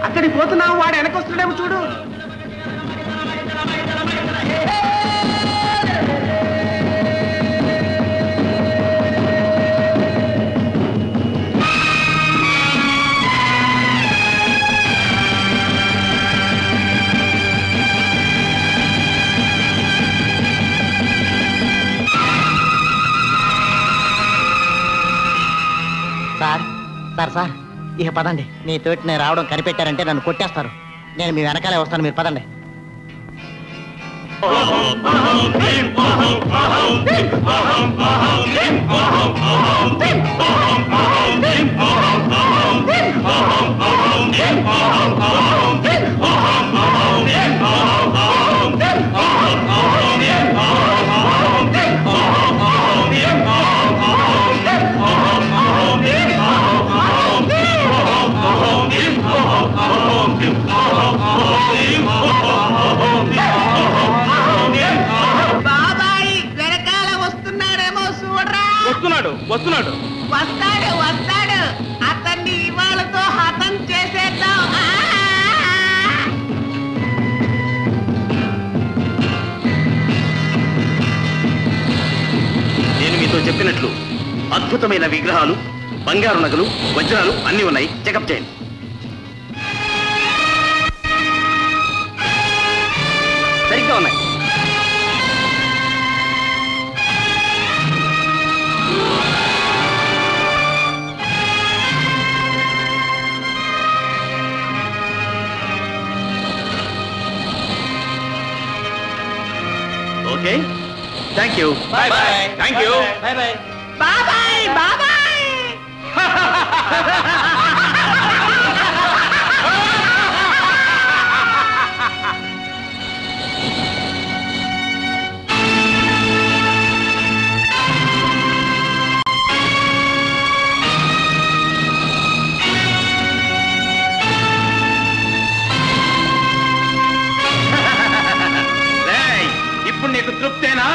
అక్కడికి పోతున్నావు, వాడు వెనకొస్తున్నాడేమో చూడు. సార్ ఇక పదండి. మీ తోటి నేను రావడం కనిపెట్టారంటే నన్ను కొట్టేస్తారు. నేను మీ వెనకాలే వస్తాను, మీరు పదండి. బాబాయ్ వెనకాల వస్తున్నాడేమో చూడరా. వస్తున్నాడు వస్తాడు. అతన్ని ఇవాళతో హతం చేసేద్దాం. నేను మీతో చెప్పినట్లు అద్భుతమైన విగ్రహాలు, బంగారు నగలు, వజ్రాలు అన్ని ఉన్నాయి. చెకప్ చేయండి. సరిగ్గా ఉన్నాయి. Okay, thank you. Bye bye. Thank you. Bye bye. బాబాయ్ బాబాయ్ ఇప్పుడు నీకు తృప్తేనా?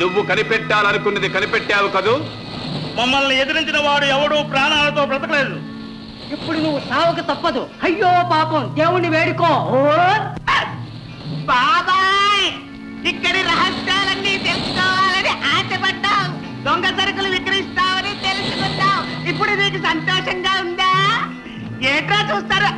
నువ్వు కనిపెట్టాలనుకున్నది కనిపెట్టావు కదూ. మమ్మల్ని ఎదిరించిన వాడు ఎవడూ ప్రాణాలతో బ్రతకలేదు. ఇప్పుడు నువ్వు సావుకు తప్పదు. అయ్యో పాపం, దేవుణ్ణి వేడుకో. బాబాయ్ ఇక్కడి రహస్యాలన్నీ తెలుసుకోవాలని ఆశపడ్డావు. దొంగ సరుకులు విక్రయిస్తావని తెలుసుకుందాం. ఇప్పుడు నీకు సంతోషంగా ఉందా? ఏట్రా చూస్తారు.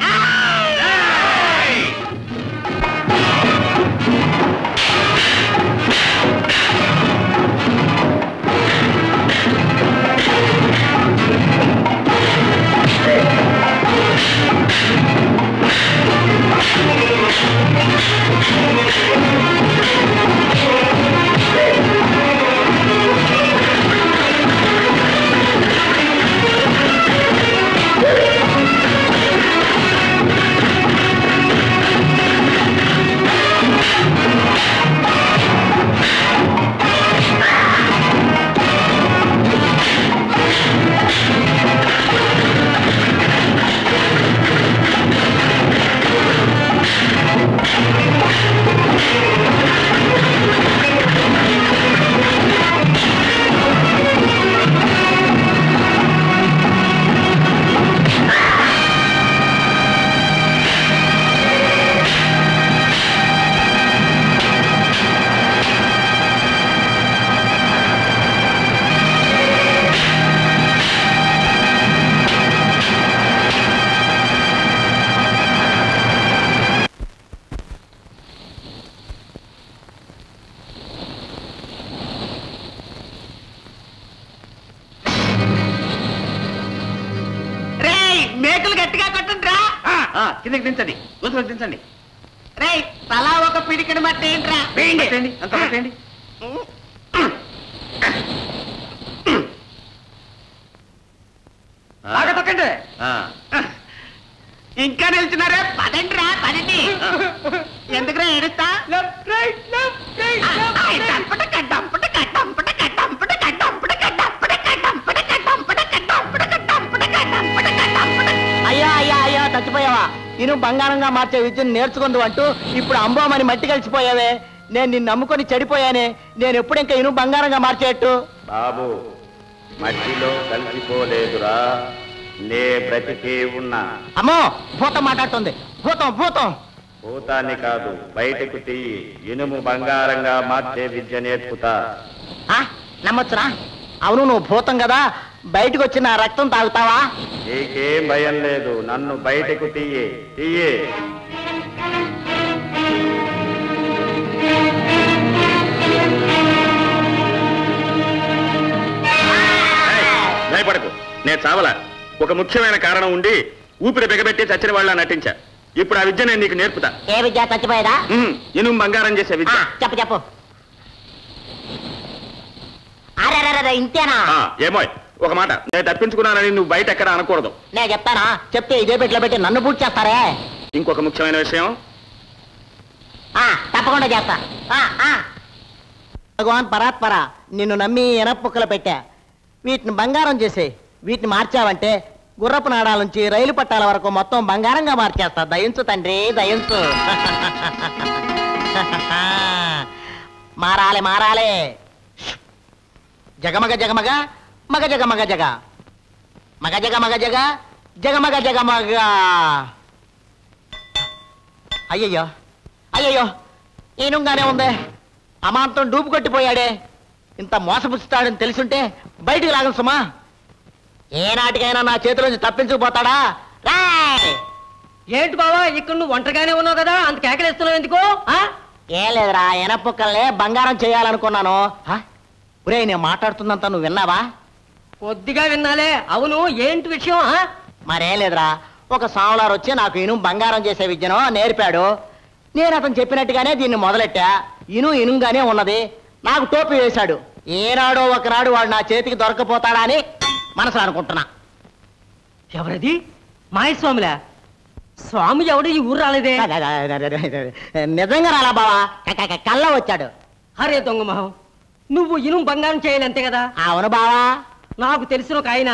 మేకలు గట్టిగా కొట్టండిరా. కిందకి దించండి, గొంతులకు దించండి. రే తలా ఒక పిడికిడి మట్టి ఏంట్రా. అంత పెట్టండి. ఇంకా నిల్చున్నారే, పదండ్రా. ఇనుము బంగారంగా మార్చే విద్యను నేర్చుకుందు అంటూ ఇప్పుడు అంబోమని మట్టి కలిసిపోయావే. నేను నిన్ను నమ్ముకొని చెడిపోయానే. నేను ఎప్పుడు ఇంకా ఇనుము బంగారంగా మార్చేట్టు? బాబు, మట్టిలో కలిసిపోలేదురా, నే బ్రతికే ఉన్నా. అమ్మో, భూతం మాట్లాడుతుంది. భూతం భూతం. భూతాన్ని కాదు, బయటకు తీయి. ఇనుము బంగారంగా మార్చే విద్య నేర్పుతా. నమ్మొచ్చురా? అవును, నువ్వు భూతం కదా, బయటకు వచ్చిన రక్తం తాగుతావా? నీకేం భయం లేదు, నన్ను బయటకు తీయి. తీయి. భయపడకు, నేను చావలా. ఒక ముఖ్యమైన కారణం ఉండి ఊపిరి బిగబెట్టి చచ్చిన వాళ్ళ నటించా. ఇప్పుడు ఆ విద్య నేను నీకు నేర్పుతా. ఏ విద్య? చచ్చిపోయేదా? ఇనుము బంగారం చేసే విద్య. చెప్పు చెప్పు. అరే ఇంతేనా? ఏమో, ఒక మాట, నేను తప్పించుకున్నానని నువ్వు బయట ఎక్కడ అనకూడదు. నేను చెప్తానా? చెప్తే ఇదే పెట్టులో పెట్టి నన్ను పూర్తి చేస్తారే. ఇంకొక ముఖ్యమైన విషయం. తప్పకుండా చేస్తా. భగవాన్ పరాత్పర, నిన్ను నమ్మి ఎనప్పుక్కలు పెట్టా. వీటిని బంగారం చేసే. వీటిని మార్చావంటే గుర్రపు నాడాల నుంచి రైలు పట్టాల వరకు మొత్తం బంగారంగా మార్చేస్తా. దయించు తండ్రి, దయించు. మారాలి మారాలి. జగమగ జగమగ మగ జగమగ జగ మగ జగమగ జగ జగమగ జగమగ. అయ్యయ్యో అయ్యయ్యో, ఈనుగానే ఉంది. అమాంతం డూపు కొట్టిపోయాడే. ఇంత మోసపుచ్చుతాడని తెలుసుంటే బయటికి రాగం సుమా. ఏనాటికైనా నా చేతిలోంచి తప్పించుకుపోతాడా? రాయ్. ఏంటి బావా, ఇక్కడ నువ్వు ఒంటరిగానే ఉన్నావు కదా, అంత కేకలేస్తున్నావు ఎందుకు? ఏం లేదురా, ఎనప్పుక్కల్నే బంగారం చేయాలనుకున్నాను. ఒరే, నేను మాట్లాడుతుందంతా నువ్వు విన్నావా? కొద్దిగా విన్నాలే. అవును, ఏంటి విషయం? మరేం లేదురా, ఒక సాములారు వచ్చి నాకు ఇనుము బంగారం చేసే విద్యను నేర్పాడు. నేను అతను చెప్పినట్టుగానే దీన్ని మొదలెట్టా. ఇనుగానే ఉన్నది. నాకు టోపీ వేశాడు. ఏనాడో ఒకనాడు వాడు నా చేతికి దొరకపోతాడా అని మనసులో అనుకుంటున్నా. ఎవరది? మాయస్వామిలా? స్వామి ఎవడు ఈ ఊరు రాలేదే? నిజంగా రాలా బావా, కళ్ళ వచ్చాడు. అరే దొంగ మొహం, నువ్వు ఇనుము బంగారం చేయాలి అంతే కదా? అవును బావా. నాకు తెలిసిన ఒక ఆయన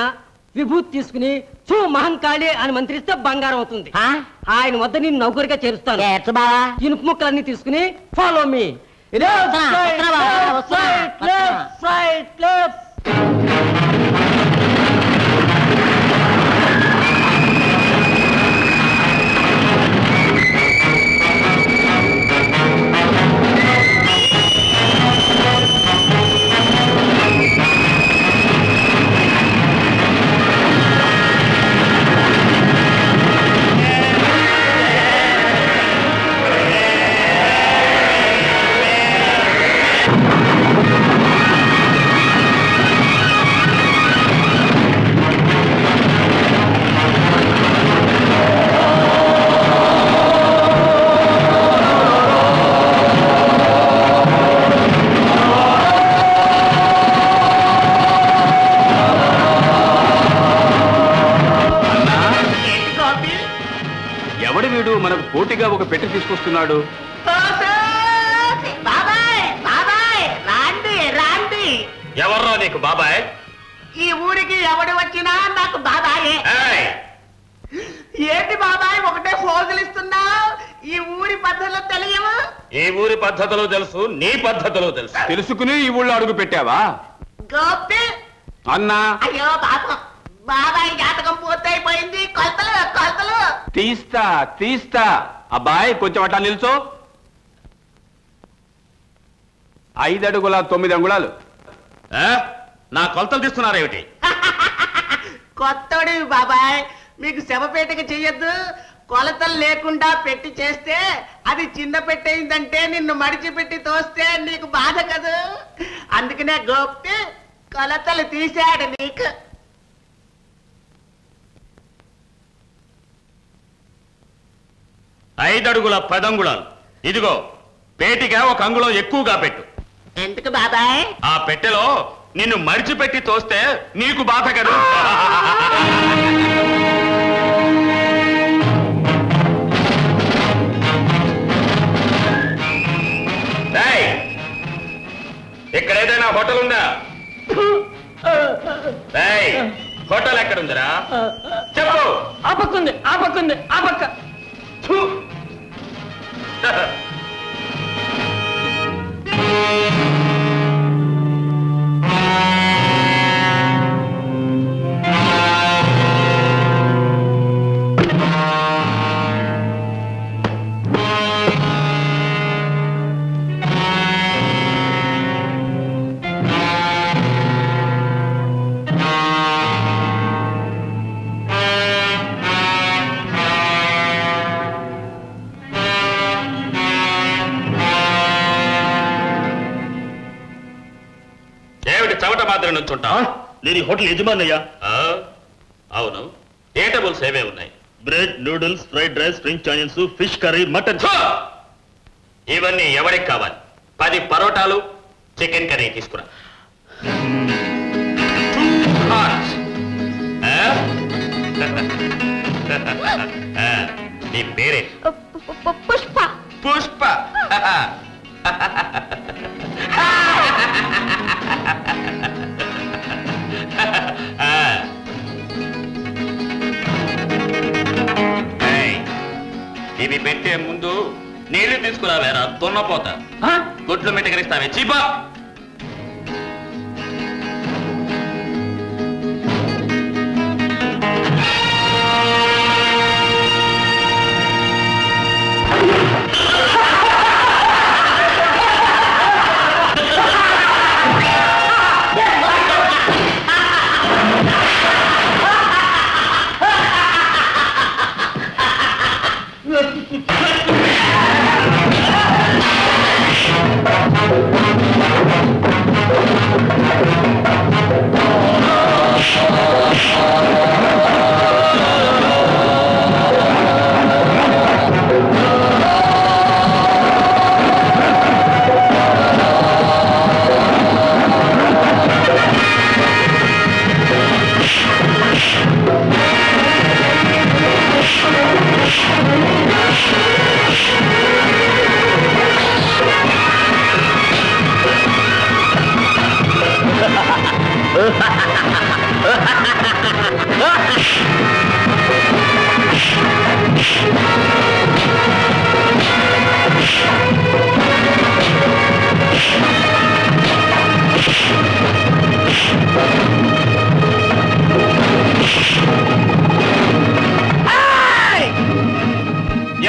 విభూతి తీసుకుని చూ మహంకాళి అని మంత్రిస్తే బంగారం అవుతుంది. ఆయన వద్ద నేను నౌకరిగా చేరుస్తాను. బావా, ఇనుపు ముక్కలన్నీ తీసుకుని ఫాలో మీ. ఎవడు వీడు మనకు పోటీగా ఒక పెట్టి తీసుకొస్తున్నాడు? ఎవర్రా నీకు బాబాయ్? ఈ ఊరికి ఎవడు వచ్చినా నాకు బాబాయే. ఏంటి బాబాయ్ ఒకటే ఫోజులు ఇస్తున్నావు? ఈ ఊరి పద్ధతులు తెలియవు? ఈ ఊరి పద్ధతులు తెలుసు, నీ పద్ధతులు తెలుసు. తెలుసుకుని ఈ ఊళ్ళో అడుగు పెట్టావా? గోపి అన్నా, అయ్యో పాపం, బాబాయ్ జాతకం పూర్తయిపోయింది. కొలతలు కొలతలు తీస్తా తీస్తా. అబ్బాయి కొంచెం అట్లా నిల్చో. 5 అడుగుల 9 అంగుళాలు. నా కొలతలు తీస్తున్నారేమిటి? కొత్తడు బాబాయ్, మీకు శవపేటకి చెయ్యొద్దు. కొలతలు లేకుండా పెట్టి చేస్తే అది చిన్న పెట్టయిందంటే నిన్ను మడిచిపెట్టి తోస్తే నీకు బాధ కదూ. అందుకనే గోప్తి కొలతలు తీశాడు నీకు. 5 అడుగుల 10 అంగుళాలు. ఇదిగో పేటిగా 1 అంగుళం ఎక్కువగా పెట్టు. ఎందుకు బాబాయ్? ఆ పెట్టెలో నిన్ను మడిచిపెట్టి తోస్తే నీకు బాధ కదా. ఇక్కడ ఏదైనా హోటల్ ఉందా? హోటల్ ఎక్కడుందిరా చెప్పు. ఆ పక్క ఉంది, ఆ పక్క ఉంది, ఆ పక్క. రాత్రి నుంచుంటా. నేను ఈ హోటల్ యజమానయ్యా. అవును, ఏ టేబుల్స్ ఏవే ఉన్నాయి? Bread, noodles, fried rice, spring onion soup, fish curry, mutton. ఇవన్నీ ఎవరికి కావాలి? 10 పరోటాలు, చికెన్ కర్రీ తీసుకురా. 2 hearts. నీ పేరే? పుష్ప. పుష్ప. ఇవి పెట్టే ముందు నీళ్లు తీసుకురావేరా దున్నపోతా. గుడ్లు మెటకరిస్తావే చీపా.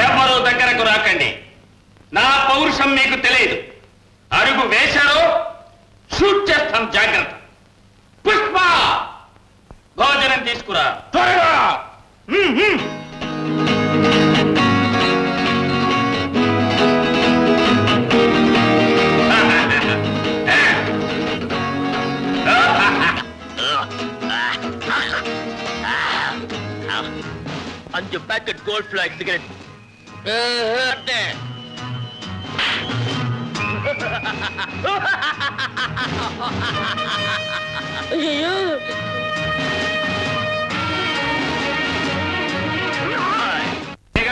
ఎవరో దగ్గరకు రాకండి. నా పౌరుషం మీకు తెలియదు. అడుగు వేశారో షూట్ చేస్తాం, జాగ్రత్త. పుష్ప, భోజనం తీసుకురా త్వరగా. And your packet gold flag cigarette.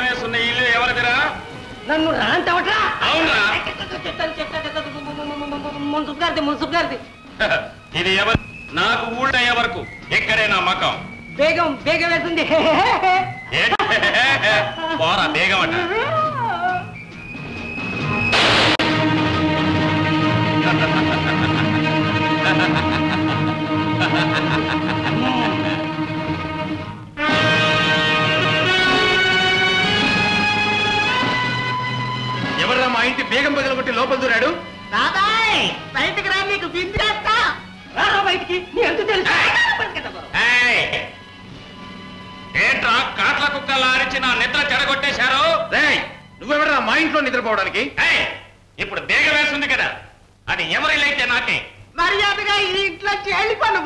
వేసున్న ఇల్లు ఎవరిదిరా? నన్ను రాంతవట్రా. అవునరా? మున్సుపు గారిది. ఇది ఎవరు? నాకు ఊళ్ళో ఎవరకు? ఎక్కడే నా మకం. బేగం వేసింది. పోరా బేగం అంట. ఎవర్రా మా ఇంటి బేగం పగలగొట్టి లోపల దూరాడు? బాబాయ్ బయటికి రా, నీకు బిందేస్తా. బయటికి నీ ఎంత తెలుసు? ఏంట్రా కాట్ల కుక్కల్లా అరిచి నా నిద్ర చెడగొట్టేశారు? నువ్వెవరా మా ఇంట్లో నిద్రపోవడానికి? ఇప్పుడు బేగ వేస్తుంది కదా, అది ఎవరిలైతే నాకే. మర్యాదగా ఈ ఇంట్లో చేలిపను.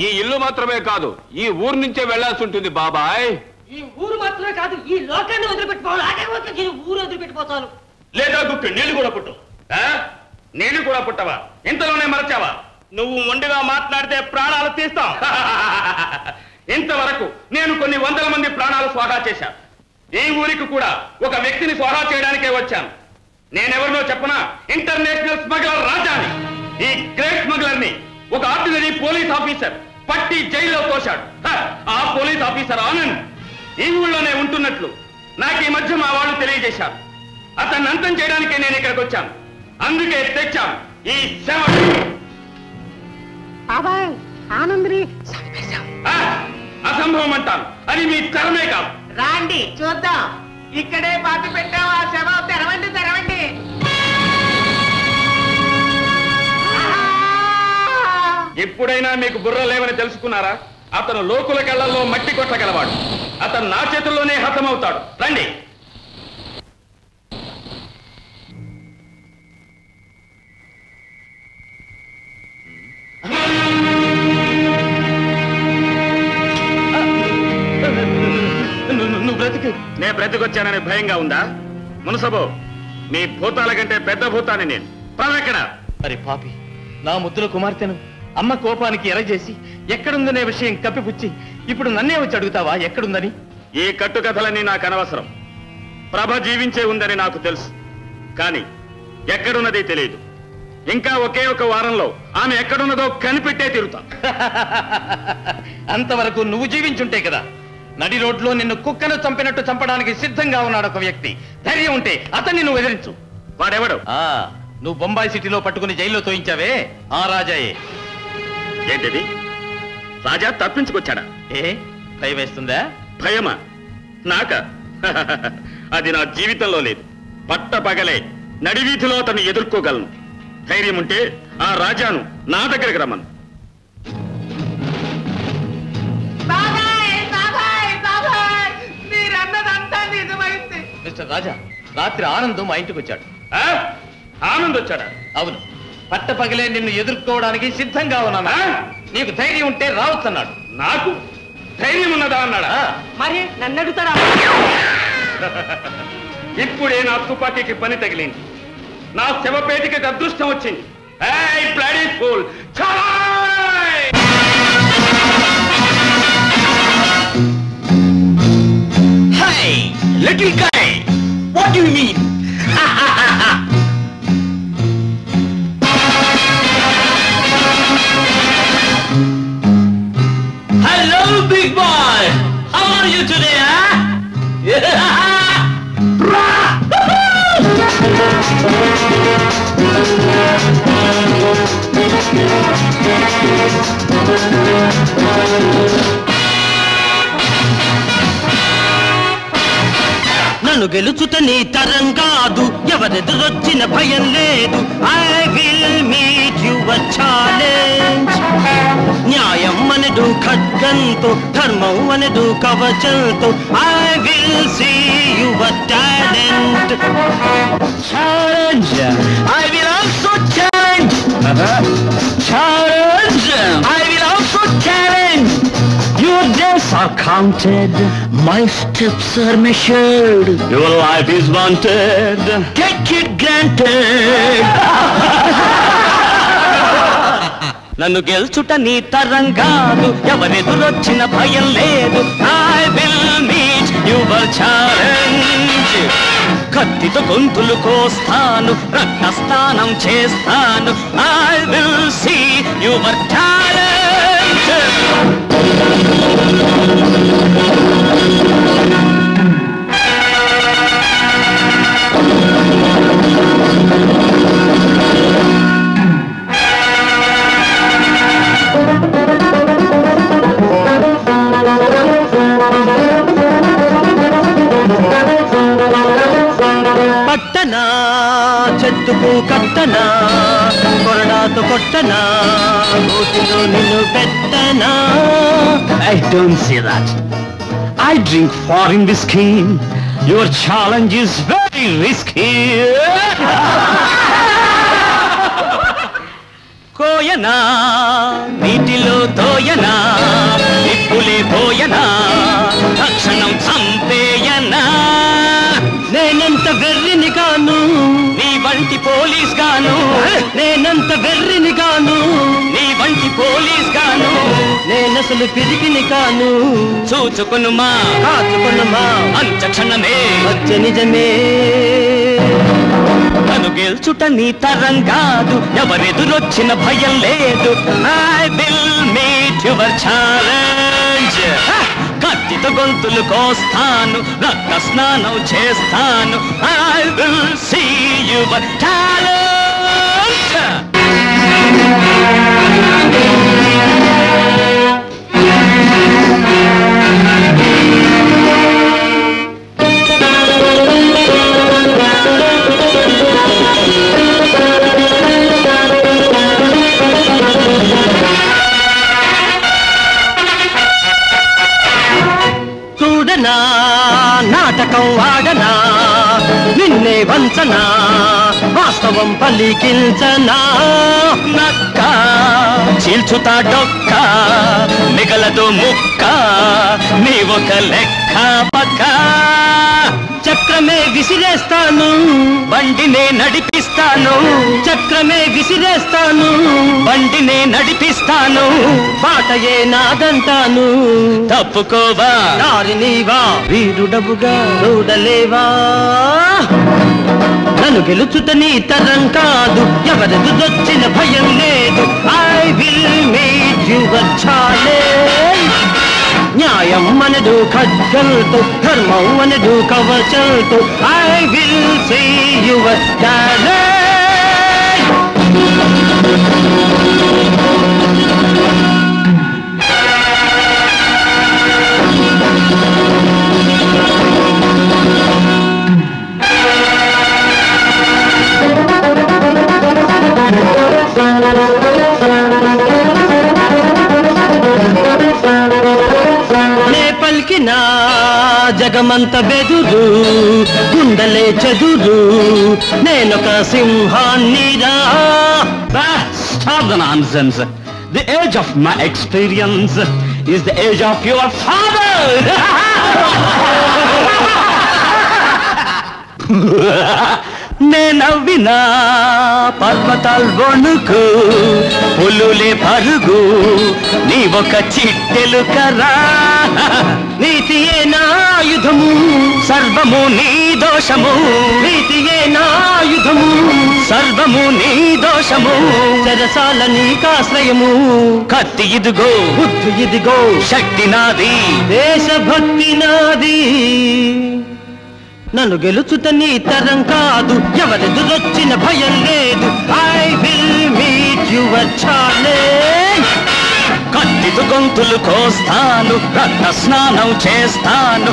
ఈ ఇల్లు మాత్రమే కాదు, ఈ ఊరు నుంచే వెళ్లాల్సి ఉంటుంది బాబాయ్. ఈ ఊరు మాత్రమే కాదు, ఈ లోకాన్ని వదిలిపెట్టుకోవాలి. అలాగే ఊరు వదిలిపెట్టిపోతాను. లేదా గుక్కి నీళ్లు కూడా పుట్టు. నీళ్లు కూడా పుట్టవా? ఇంతలోనే మరచావా? నువ్వు మొండిగా మాట్లాడితే ప్రాణాలు తీస్తాం. ఇంతవరకు నేను కొన్ని వందల మంది ప్రాణాలు స్వాహా చేశాను. ఈ ఊరికి కూడా ఒక వ్యక్తిని స్వాహా చేయడానికే వచ్చాను. నేనెవరినో చెప్పనా? ఇంటర్నేషనల్ స్మగ్లర్ రాజాని. ఈ గ్రేట్ స్మగ్లర్ ని ఒక ఆర్డినరీ పోలీస్ ఆఫీసర్ పట్టి జైల్లో తోశాడు. ఆ పోలీస్ ఆఫీసర్ ఆనంద్ ఈ ఊళ్ళోనే ఉంటున్నట్లు నాకు ఈ మధ్య మా వాళ్ళు తెలియజేశారు. అతన్ని అంతం చేయడానికే నేను ఇక్కడికి వచ్చాను. అందుకే తెచ్చాను ఈ సేవ. బాబాయ్ ఆనంద్ని అసంభవం అంటాను. అది మీ తరమే కాదు. రాండి చూద్దాం. ఇక్కడే పాతి పెట్టావు ఆ శవం. తెరవండి. ఎప్పుడైనా మీకు బుర్ర లేవని తెలుసుకున్నారా? అతను లోకుల కళ్ళల్లో మట్టి కొట్టగలవాడు. అతను నా చేతుల్లోనే హతమవుతాడు. రండి. సర్దుకొచ్చానని భయంగా ఉందా? మునసబో, మీ భూతాల కంటే పెద్ద భూతాన్ని నేను. పదెక్కడ? అరే పాపి, నా ముద్దుల కుమార్తెను అమ్మ కోపానికి ఎరచేసి ఎక్కడుందనే విషయం కప్పిపుచ్చి ఇప్పుడు నన్నే వచ్చి అడుగుతావా ఎక్కడుందని? ఈ కట్టుకథలన్నీ నాకు అనవసరం. ప్రభ జీవించే ఉందని నాకు తెలుసు, కానీ ఎక్కడున్నది తెలియదు. ఇంకా ఒకే ఒక వారంలో ఆమె ఎక్కడున్నదో కనిపెట్టే తీరుతా. అంతవరకు నువ్వు జీవించుంటే కదా. నడి రోడ్లో నిన్ను కుక్కను చంపినట్టు చంపడానికి సిద్ధంగా ఉన్నాడు ఒక వ్యక్తి. ధైర్యం ఉంటే అతన్ని నువ్వు ఎదిరించు. వాడెవడు? నువ్వు బొంబాయి సిటీలో పట్టుకుని జైల్లో తోయించావే ఆ రాజాయే. ఏంటిది? రాజా తప్పించుకొచ్చాడా? భయం వేస్తుందా? భయమా? నాక? అది నా జీవితంలో లేదు. పట్ట పగలే నడివీధిలో అతన్ని ఎదుర్కోగలను. ధైర్యం ఉంటే ఆ రాజాను నా దగ్గరికి రమ్మను. మీరన్నదంతా నిజమైంది. మిస్టర్ రాజా, రాత్రి ఆనందం మా ఇంటికి వచ్చాడు. ఆనంద్ వచ్చాడా? అవును, పట్ట పగలే నిన్ను ఎదుర్కోవడానికి సిద్ధంగా ఉన్నానా? నీకు ధైర్యం ఉంటే రావచ్చన్నాడు. నాకు ధైర్యం ఉన్నదా అన్నాడా? మరి నన్ను అడుగుతాడా? ఇప్పుడే నా తుపాకీకి పని తగిలింది. నా శవపేటికి అదృష్టం వచ్చింది. ఏయ్ bloody fool! Hey, little guy, what do you mean? Hello, big boy. How are you today, huh? నన్ను గెలుచుట నీ తరం కాదు, ఎవరెదురొచ్చిన భయం లేదు. I will meet your challenge. న్యాయం అనడు ఖడ్గంతో, ధర్మం అనడు కవచంతో. I will see your talent. Challenge, I will also challenge. Challenge, I will also challenge. Your days are counted, my steps are measured. Your life is wanted, take it granted. నన్ను గెలుచుట నీ తరం కాదు, ఎవరెదురొచ్చిన భయం లేదు. I will meet your challenge. కత్తితో గొంతులు కోస్తాను, రక్త స్నానం చేస్తాను. I will see your talent. పట్టనా చెట్టుకు కట్టనా, కొరడాతో కొట్టనా, గోతిలో నిన్ను పెట్టనా. I don't say that. I drink foreign whiskey. Your challenge is very risky. Koyna నీటిలో తోయనా, నిప్పులే పోయనా, తక్షణం చంపేయనా. నేనంత వెర్రిని కాను, నీ వంటి పోలీస్ గాను. నేనంత వెర్రిని కాను, నీ వంటి పోలీస్ గాను. నేనసలు పిరికిని కాను. చూచుకొనుమా, కాచుకొనుమా, అంత క్షణమే వచ్చే నిజమే. నన్ను గెలుచుట నీ తరం కాదు, ఎవరెదురొచ్చిన భయం లేదు. I will meet your challenge. కత్తితో గొంతులు కోస్తాను, రక్త స్నానం చేస్తాను. I will see your talent. నాటకం ఆడనా, నిన్నే వంచనా, వాస్తవం పలికించనా నక్క చీల్చుతా డొక్క మిగలదు ముక్క నీ ఒక లెక్క పక్క చక్రమే విసిరేస్తాను బండినే నడిపిస్తాను చక్రమే విసిరేస్తాను బండినే నడిపిస్తాను బాటయే నాదంటాను తప్పుకోవా దారి నీవా వీరుడవుగా చూడలేవా నన్ను గెలుచుట నీ తరం కాదు ఎవరెదురొచ్చిన భయం లేదు I will make you a challenge న్యాయం అనడు ఖడ్గంతో ధర్మం అనడు కవచంతో I will see you a challenge పలికినా జగమంత బెదురు గుండెలే చెదురు నేనొక సింహాన్నిరా Stop the nonsense. The age of my experience is the age of your father. నేనవ్వినా పర్వతాల్ వణుకు పులులే పరుగు నీ ఒక చిట్టెలు కరా నీతియే నాయుధము సర్వము నీ దోషము నీతియే నాయుధము సర్వము నీ దోషము చెరసాల నీకాశ్రయము కత్తి ఇదిగో బుద్ధి ఇదిగో శక్తి నాది దేశభక్తి నాది నన్ను గెలుచుట నీ తరం కాదు ఎవరెదురొచ్చిన భయం లేదు I will meet you a challenge కత్తితో గొంతులు కోస్తాను రక్త స్నానం చేస్తాను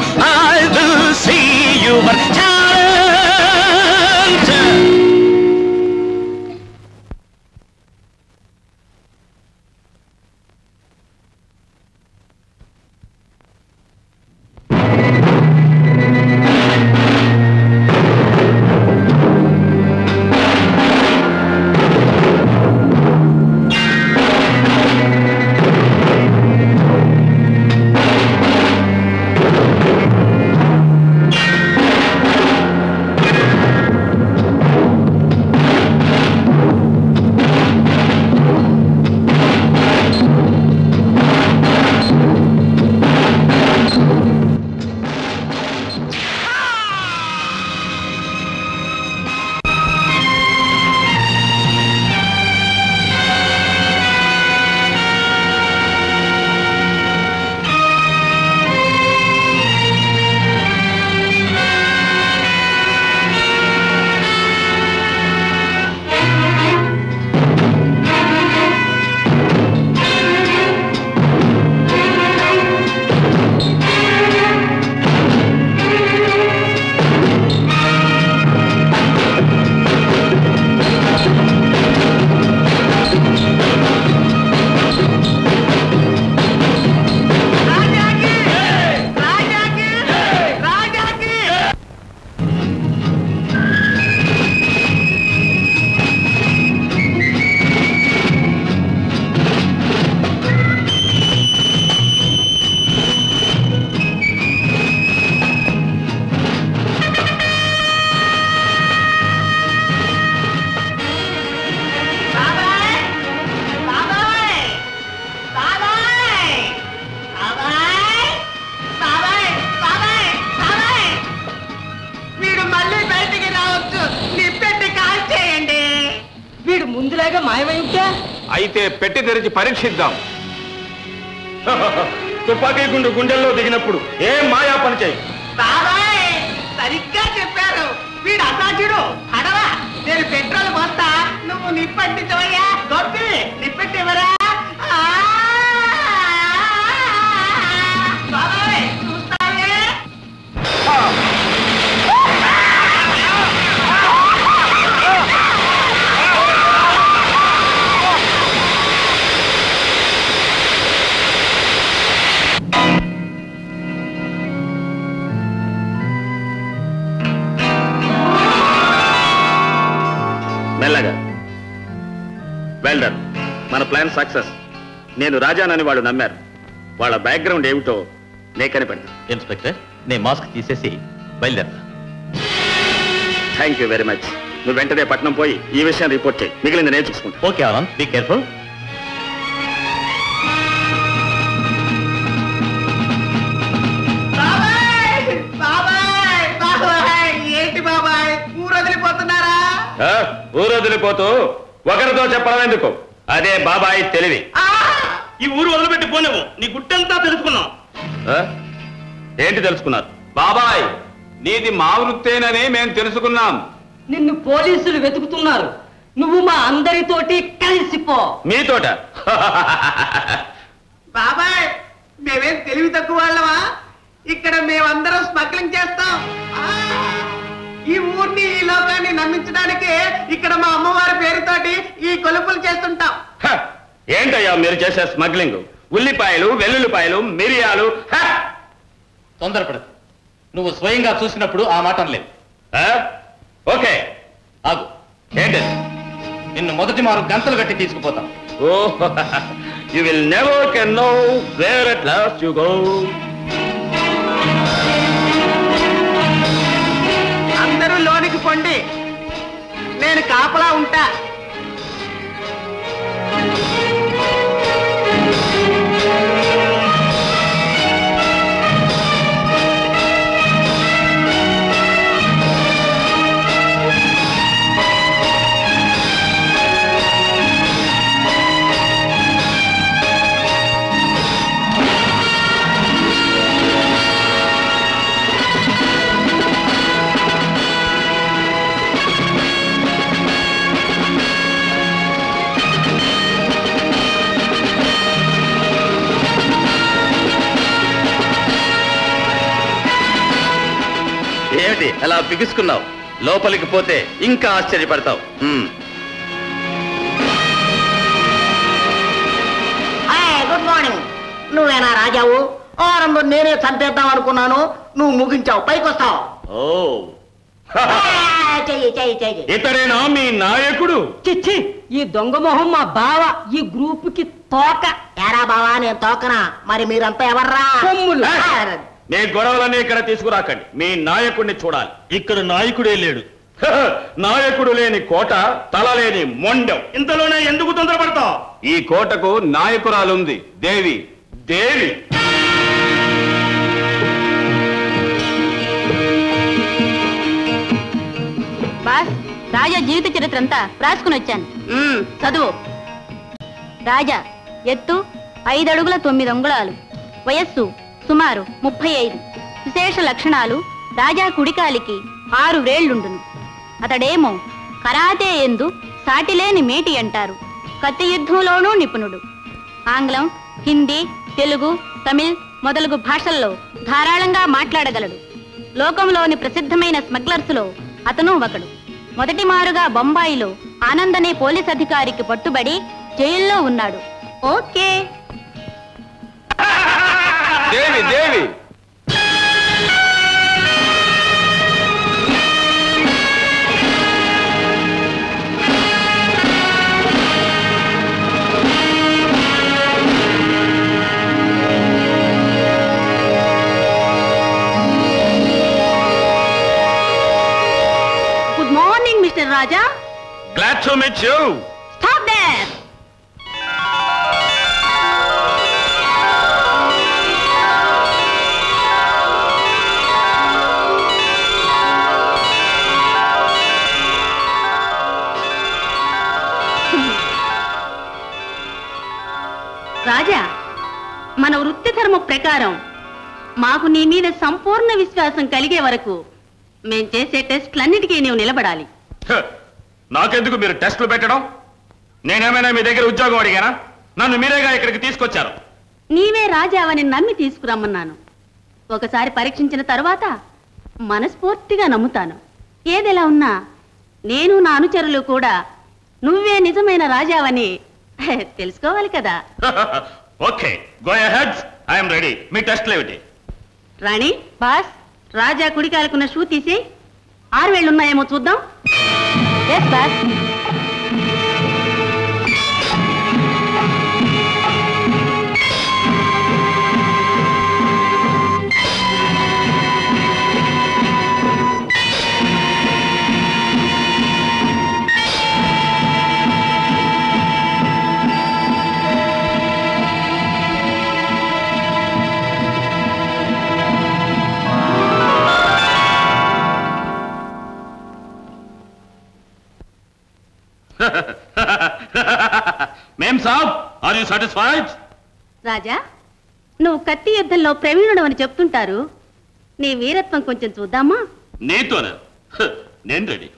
I will see you a challenge ముందులాగా మాయమై ఉంటే అయితే పెట్టి తెరిచి పరీక్షిద్దాం. తుపాకీ గుండు గుండెల్లో దిగినప్పుడు ఏం మాయా పని చేయి. బాబాయ్ సరిగ్గా చెప్పారు. వీడు అసాధ్యుడు. అడవా నేను పెట్రోల్ పోస్తా, నువ్వు నిప్పట్టించవయ్యా. గొప్పి నిప్పెట్టివరా. బాబాయ్ చూస్తావే. మెల్లగా. Well done. మన ప్లాన్ సక్సెస్. నేను రాజానని వాళ్ళు నమ్మారు. వాళ్ళ బ్యాక్గ్రౌండ్ ఏమిటో నే కనిపెడతా. ఇన్స్పెక్టర్, నేను మాస్క్ తీసేసి బయలుదేరతా. Thank you very much. నువ్వు వెంటనే పట్నం పోయి ఈ విషయం రిపోర్ట్ చేయి. మిగిలింది నేను చూసుకుంటా. Okay Anand, be careful. ఏంటి బాబాయ్ ఊరు వదిలిపోతున్నారా? ఊరు వదిలిపోతూ ఒకరితో చెప్పడం ఎందుకు? అదే బాబాయ్ తెలివి. ఈ ఊరు వదిలిపెట్టి పోలేవు. నీ గుట్టంతా తెలుసుకున్నాం. ఏంటి తెలుసుకున్నారు? బాబాయ్, నీది మా వృత్తేనని మేము తెలుసుకున్నాం. నిన్ను పోలీసులు వెతుకుతున్నారు. నువ్వు మా అందరితోటి కలిసిపో. మీతోట? బాబాయ్ మేమేం తెలివి తక్కువ వాళ్ళమా? ఇక్కడ మేమందరం స్మగ్లింగ్ చేస్తాం. ఈ ఊరిని ఈ లోకాన్ని నమ్మించడానికి ఇక్కడ మా అమ్మవారి పేరుతోటి ఈ కొలుపులు చేస్తుంటాం. ఏంటయ్యా మీరు చేసే స్మగ్లింగ్? ఉల్లిపాయలు, వెల్లుల్లిపాయలు, మిరియాలు. తొందరపడదు. నువ్వు స్వయంగా చూసినప్పుడు ఆ మాట అనలేదు. ఓకే, ఆగు. ఏంటి? నిన్ను మొదటి మారు గంతలు కట్టి తీసుకుపోతాం. Oh, you will never can know where at last you go. అందరూ లోనికి పొండి, నేను కాపలా ఉంటా. ఏమిటి అలా బిగుసుకున్నావు? లోపలికి పోతే ఇంకా ఆశ్చర్యపడతావు. Good morning. నువ్వేనా రాజావు? ఆరంభం నేనే చంపేద్దాం అనుకున్నాను, నువ్వు ముగించావు. పైకి వస్తావు. ఓ, చెయ్యి చెయ్యి చెయ్యి. ఇతడేనా మీ నాయకుడు? చిచ్చి, ఈ దొంగ మొహం మా బావ. ఈ గ్రూప్ కి తోక. ఎరా బావా, నేను తోకనా? మరి మీరంతా ఎవర్రా? కొమ్ములు. మీ గొడవలన్నీ ఇక్కడ తీసుకురాకండి. మీ నాయకుడిని చూడాలి. ఇక్కడ నాయకుడే లేడు. నాయకుడు లేని కోట, తల లేని మొండెం. ఇంతలోనే ఎందుకు తొందరపడతావు? ఈ కోటకు నాయకురాలుంది, దేవి. దేవి బాస్, రాజా జీవిత చరిత్ర అంతా రాసుకుని వచ్చాను. చదువు. రాజా ఎత్తు 5 అడుగుల 9 అంగుళాలు, వయస్సు సుమారు 35. విశేష లక్షణాలు: రాజా కుడికాలికి 6 వ్రేళ్లుండును. అతడేమో కరాటే ఎందు సాటిలేని మేటి అంటారు. కత్తి యుద్ధంలోనూ నిపుణుడు. ఆంగ్లం, హిందీ, తెలుగు, తమిళ్ మొదలగు భాషల్లో ధారాళంగా మాట్లాడగలడు. లోకంలోని ప్రసిద్ధమైన స్మగ్లర్స్లో అతను ఒకడు. మొదటి మారుగా బొంబాయిలో ఆనంద్ అనే పోలీస్ అధికారికి పట్టుబడి జైల్లో ఉన్నాడు. Okay. Devi Devi good morning mister Raja. Glad to meet you. Stop there. రాజా, మన వృత్తి ధర్మ ప్రకారం మాకు నీ మీద సంపూర్ణ విశ్వాసం కలిగే వరకు మేం చేసే టెస్ట్లన్నిటికీ నీవు నిలబడాలి. నాకెందుకు మీరు టెస్టులు పెట్టడం? నేనేమైనా మీ దగ్గర ఉద్యోగం అడిగానా? నన్ను మీరేగా ఇక్కడికి తీసుకొచ్చారు. నీవే రాజావని నమ్మి తీసుకురమ్మన్నాను. ఒకసారి పరీక్షించిన తరువాత మనస్ఫూర్తిగా నమ్ముతాను. ఏదెలా ఉన్నా నేను నా అనుచరులు కూడా నువ్వే నిజమైన రాజావని తెలుసుకోవాలి కదా. Okay, go ahead. I'm ready. మీ టెస్ట్లు ఏమిటి? రాణి, బాస్, రాజా కుడికాలకున్న షూ తీసి 6 వేళ్లున్నాయేమో చూద్దాం. Yes boss. మేం సాబ్, ఆర్ యు సాటిస్ఫైడ్? రాజా, నువ్వు కత్తి యుద్ధంలో ప్రవీణుడు అని చెప్తుంటారు. నీ వీరత్వం కొంచెం చూద్దామా? నీతోనే నేను రెడీ.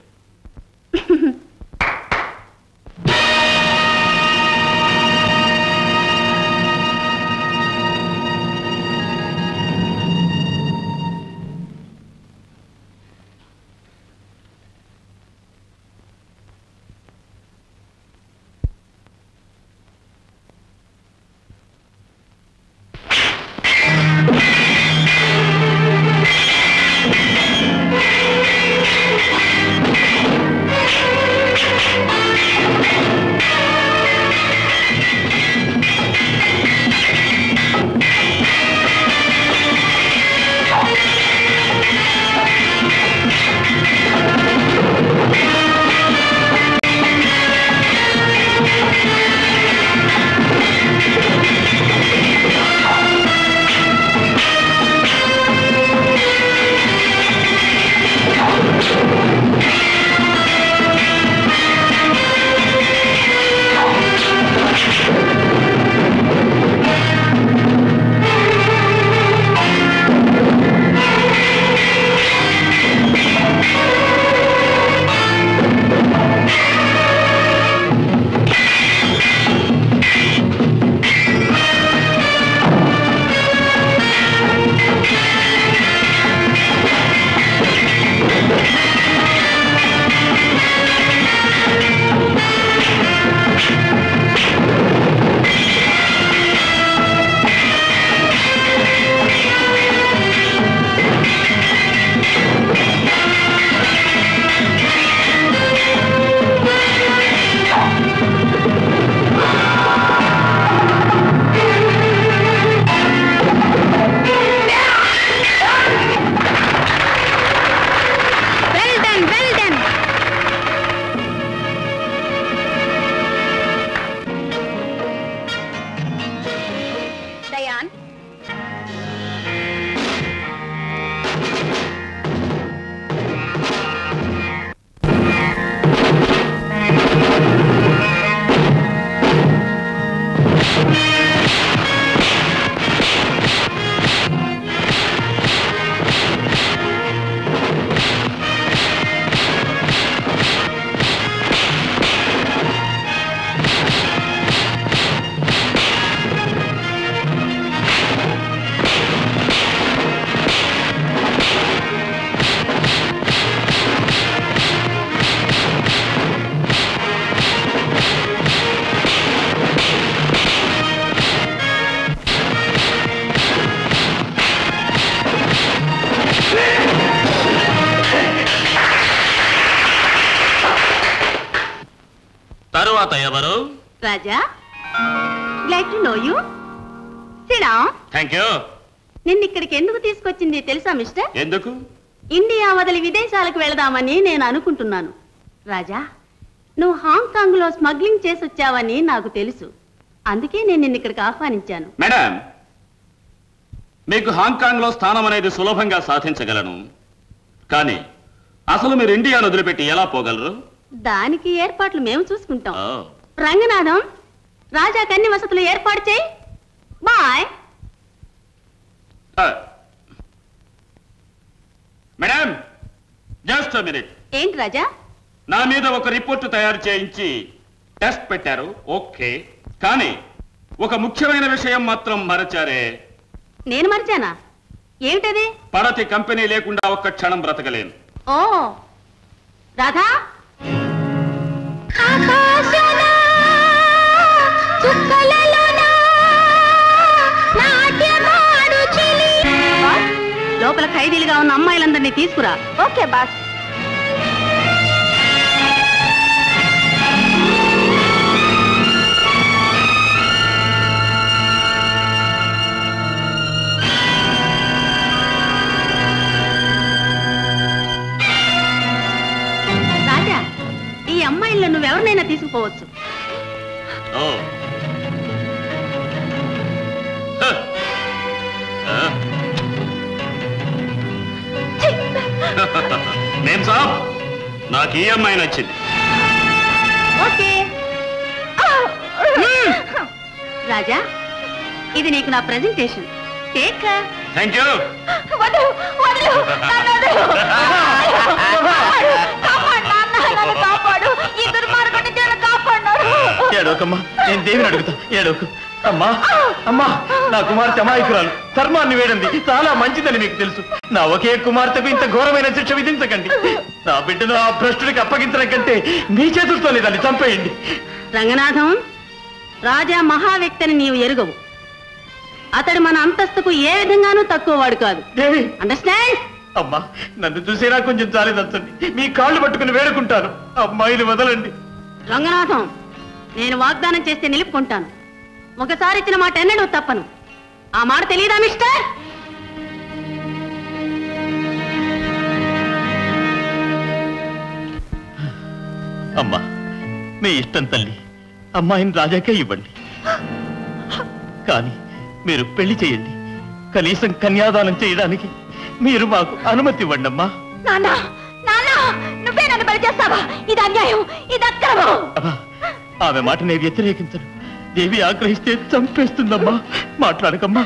తరువాత ఎవరు? Raja, glad to know you. Sit down. Thank you. నిన్ను ఇక్కడికి ఎందుకు తీసుకొచ్చింది తెలుసా మిస్టర్? ఎందుకు? ఇండియా వదిలి విదేశాలకు వెళదామని నేను అనుకుంటున్నాను. రాజా, నువ్వు హాంకాంగ్ లో స్మగ్లింగ్ చేసి వచ్చావని నాకు తెలుసు. అందుకే నేను నిన్ను ఇక్కడికి ఆహ్వానించాను. మేడం, మీకు హాంకాంగ్ లో స్థానం అనేది సులభంగా సాధించగలను. కానీ అసలు మీరు ఇండియాను వదిలిపెట్టి ఎలా పోగలరు? దానికి ఏర్పాట్లు మేము చూసుకుంటాం. రంగనాథం, రాజాకి అన్ని వసతులు ఏర్పాటు చేయి. బాయ్. Madam, just minute. ఏంటి రాజా? నా మీద ఒక రిపోర్టు తయారు చేయించి టెస్ట్ పెట్టారు, ఓకే. కానీ ఒక ముఖ్యమైన విషయం మాత్రం మరచారే. నేను మర్చానా? ఏమిటది? పడతి కంపెనీ లేకుండా ఒక్క క్షణం బ్రతకలేను. ఓ రాధా, లోపల ఖైదీలుగా ఉన్న అమ్మాయిలందరినీ తీసుకురా. Okay boss. రాజా, ఈ అమ్మాయిల్లో నువ్వెవరినైనా తీసుకుపోవచ్చు. మేం సాబ్, నాకు ఈ అమ్మాయి నచ్చింది. ఓకే రాజా ఇది నీకు నా ప్రెజెంటేషన్. Take thank you. ఏడోకమ్మా, నేను దేవిని అడుగుతా. ఏడోకు. అమ్మా అమ్మా, నా కుమార్తె అమాయకురాలు, ధర్మాన్ని వేడండి, చాలా మంచిదని మీకు తెలుసు. నా ఒకే కుమార్తెకు ఇంత ఘోరమైన శిక్ష విధించకండి. నా బిడ్డను ఆ భ్రష్టుడికి అప్పగించడం కంటే మీ చేతులతోనే దాన్ని చంపేయండి. రంగనాథం, రాజా మహా వ్యక్తిని నీవు ఎరుగవు. అతడు మన అంతస్తుకు ఏ విధంగానూ తక్కువ వాడు కాదు. దేవి, అండర్స్టాండ్? అమ్మా నన్ను చూసేనా కొంచెం చాలేదంచండి. మీ కాళ్ళు పట్టుకుని వేడుకుంటాను. అమ్మాయిని వదలండి. రంగనాథం, నేను వాగ్దానం చేస్తే నిలుపుకుంటాను. ఒకసారి ఇచ్చిన మాట ఎన్నడూ తప్పను. ఆ మాట తెలియదా మిస్టర్? అమ్మా మీ ఇష్టం తల్లి, అమ్మాయిని రాజాకే ఇవ్వండి. కానీ మీరు పెళ్లి చేయండి. కనీసం కన్యాదానం చేయడానికి మీరు మాకు అనుమతి ఇవ్వండి అమ్మా. నాన్నా, నాన్నా, నువ్వే నన్ను బలి చేస్తావా? ఇది అన్యాయం, ఇది అక్రమం. అమ్మా, ఆమె మాట నేను వ్యతిరేకించను. దేవి ఆగ్రహిస్తే చంపేస్తుందమ్మా. మాట్లాడకమ్మా.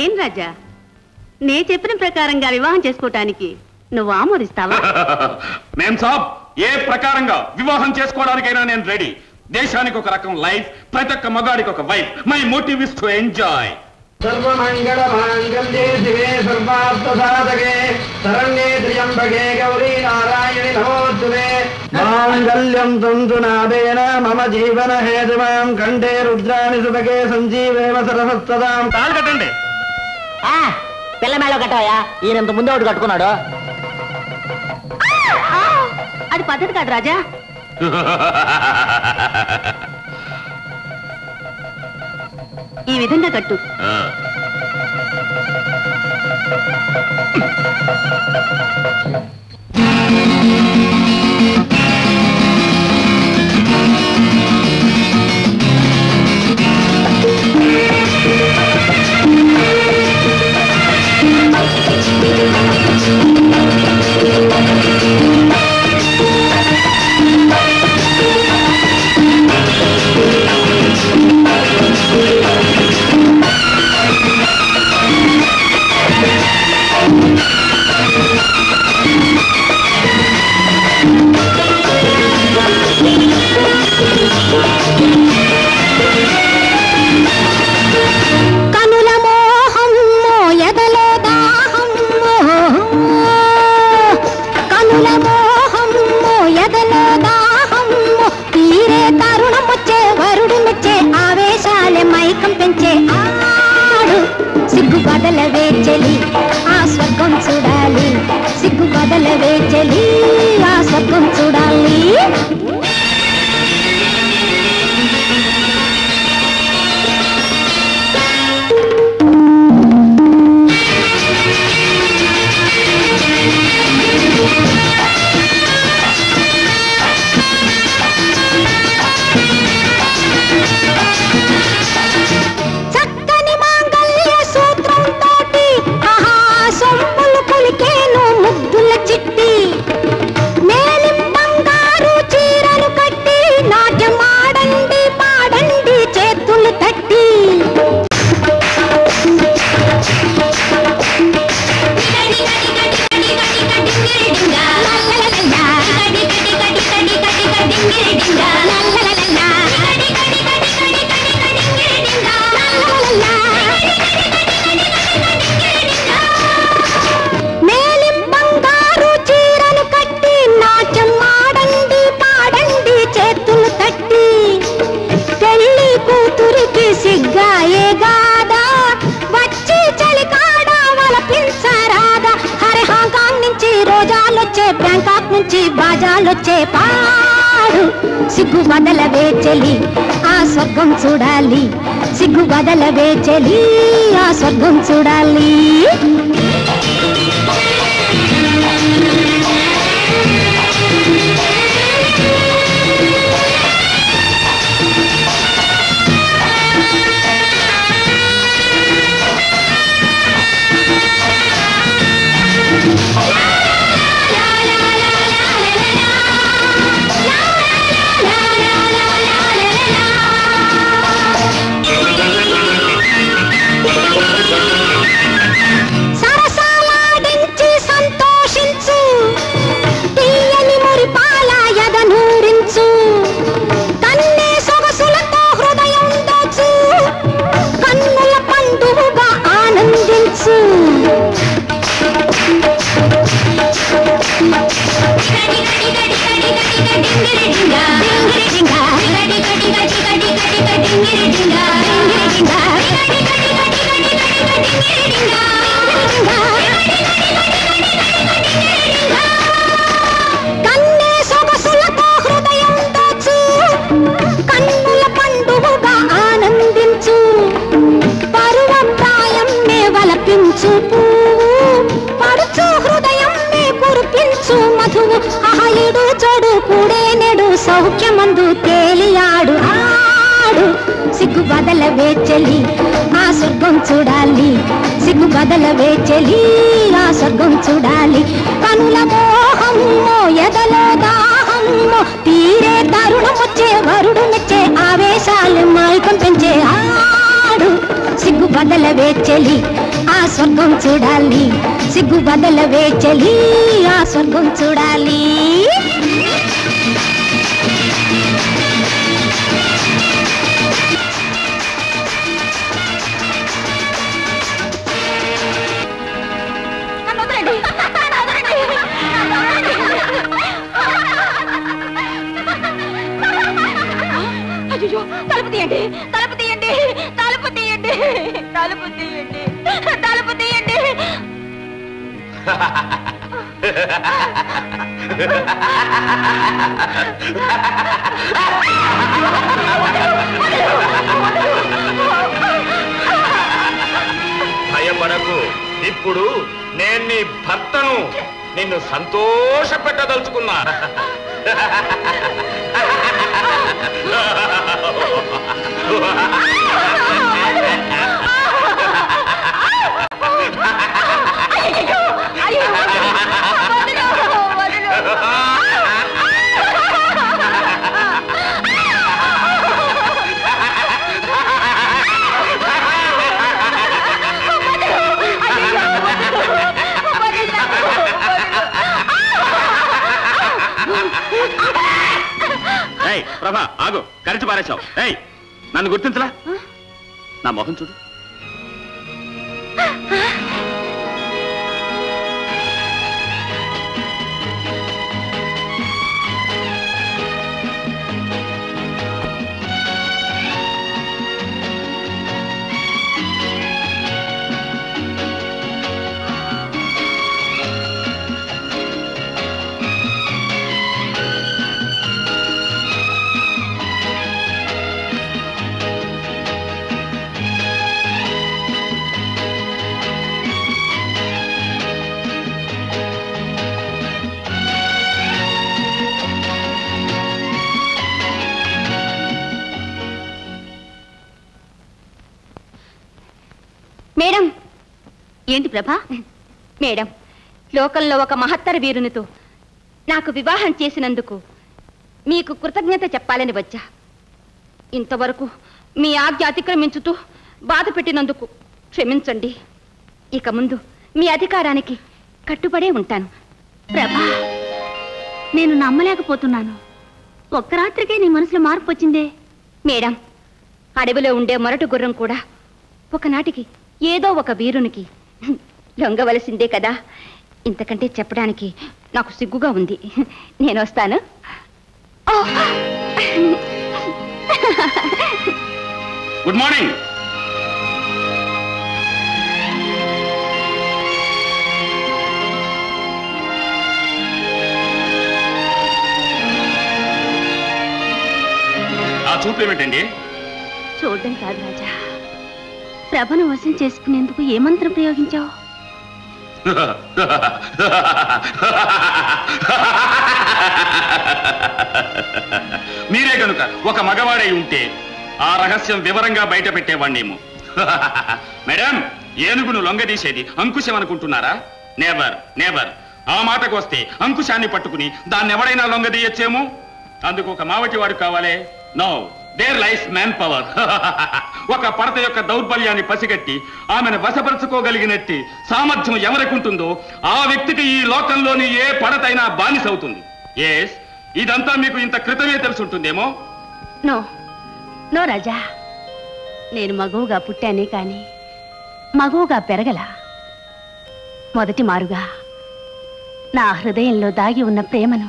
ఏం రాజా, నే చెప్పిన ప్రకారంగా వివాహం చేసుకోవటానికి నువ్వు ఆమోదిస్తావా? మేం సాబ్ ఏ ప్రకారంగా వివాహం చేసుకోవడానికైనా నేను రెడీ. దేశానికి ఒక రకం లైఫ్, ప్రతి ఒక్క మగాడికి ఒక wife. My motive is to enjoy. సర్వమంగళ మాంగళ్యే శివే సర్వార్థ సాధకే శరణ్యే త్ర్యంబకే గౌరీ నారాయణి నమోస్తుతే. మాంగళ్యం తంతునాదేన మమ జీవన హేతుమాం కంఠే రుద్రాణి సుభగే సంజీవేమ సరసస్తదాం. తాళి కట్టండి. పిల్ల మేళ కట్టాయా? ఈయనంత ముందే ఒకటి కట్టుకున్నాడు. అది పద్ధతి కాదు రాజా. ఈ విధంగా కట్టు. బ్యాంకాక్ నుంచి బాజాలొచ్చే పాడు. సిగ్గు బదలవే చెలి, ఆ స్వర్గం చూడాలి. సిగ్గు బదలవే చెలి, ఆ స్వర్గం చూడాలి. కన్నే సొగసులతో హృదయం దోచు, కన్నుల పండుగగా ఆనందించు, పరువ ప్రాయం నే వలపించు పడుచు హృదయం నే కురిపించు మధువు ఆయుడు చడు కూడే నెడు సౌఖ్యమందు తేలియాడు ఆడు సిగ్గు బదల వేచలి ఆ స్వర్గం చూడాలి, సిగ్గు బదల వేచలి ఆ స్వర్గం చూడాలి. కనుల మోహమ్మో ఎదలో దాహమ్మో తీరే తరుణం వచ్చే వరుడు మెచ్చే ఆవేశాలు మైకం పెంచే ఆడు సిగ్గు బదల వేచలి ఆ స్వర్గం చూడాలి, సిగ్గు బదల వేచలి ఆ స్వర్గం చూడాలి. అయ్యో తలుపు తీయండి, తలుపు తీయండి, తలుపు తీయండి, తలుపు తీయండి, తలుపు తీయండి. భయపడకు, ఇప్పుడు నేను నీ భర్తను, నిన్ను సంతోష పెట్టదలుచుకున్నా. ప్రభా ఆగు, కరిచి పారేశావు. ఏయ్ నన్ను గుర్తించలా? నా మొహం చూడు. మేడం. ఏంటి ప్రభా? మేడం, లోకంలో ఒక మహత్తర వీరునితో నాకు వివాహం చేసినందుకు మీకు కృతజ్ఞత చెప్పాలని వచ్చా. ఇంతవరకు మీ ఆజ్ఞ అతిక్రమించుతూ బాధ పెట్టినందుకు క్షమించండి. ఇక ముందు మీ అధికారానికి కట్టుబడే ఉంటాను. ప్రభా, నేను నమ్మలేకపోతున్నాను. ఒక్క రాత్రికే నీ మనసులో మార్పు వచ్చిందే. మేడం, అడవిలో ఉండే మొరటు గుర్రం కూడా ఒకనాటికి ఏదో ఒక వీరునికి లొంగవలసిందే కదా. ఇంతకంటే చెప్పడానికి నాకు సిగ్గుగా ఉంది. నేను వస్తాను. Good morning. ఆ చూపు ఏమిటండి? చూడడం కాదు రాజా, ప్రభను వశం చేసుకునేందుకు ఏ మంత్రం ప్రయోగించావు? మీరే కనుక ఒక మగవాడై ఉంటే ఆ రహస్యం వివరంగా బయట పెట్టేవాణ్ణేమో. మేడం, ఏనుగును లొంగదీసేది అంకుశం అనుకుంటున్నారా? Never never. ఆ మాటకు వస్తే అంకుశాన్ని పట్టుకుని దాన్ని ఎవడైనా లొంగదీయచ్చేమో. అందుకు ఒక మావటివాడు కావాలే. No, there lies man power. ఒక పడత యొక్క దౌర్బల్యాన్ని పసిగట్టి ఆమెను వశపరచుకోగలిగినట్టి సామర్థ్యం ఎవరికుంటుందో ఆ వ్యక్తికి ఈ లోకంలోని ఏ పడతైనా బానిసవుతుంది. ఎస్, ఇదంతా మీకు ఇంత క్రితమే తెలుసుంటుందేమో. నో నో రాజా, నేను మగువుగా పుట్టానే కాని మగువుగా పెరగల. మొదటి మారుగా నా హృదయంలో దాగి ఉన్న ప్రేమను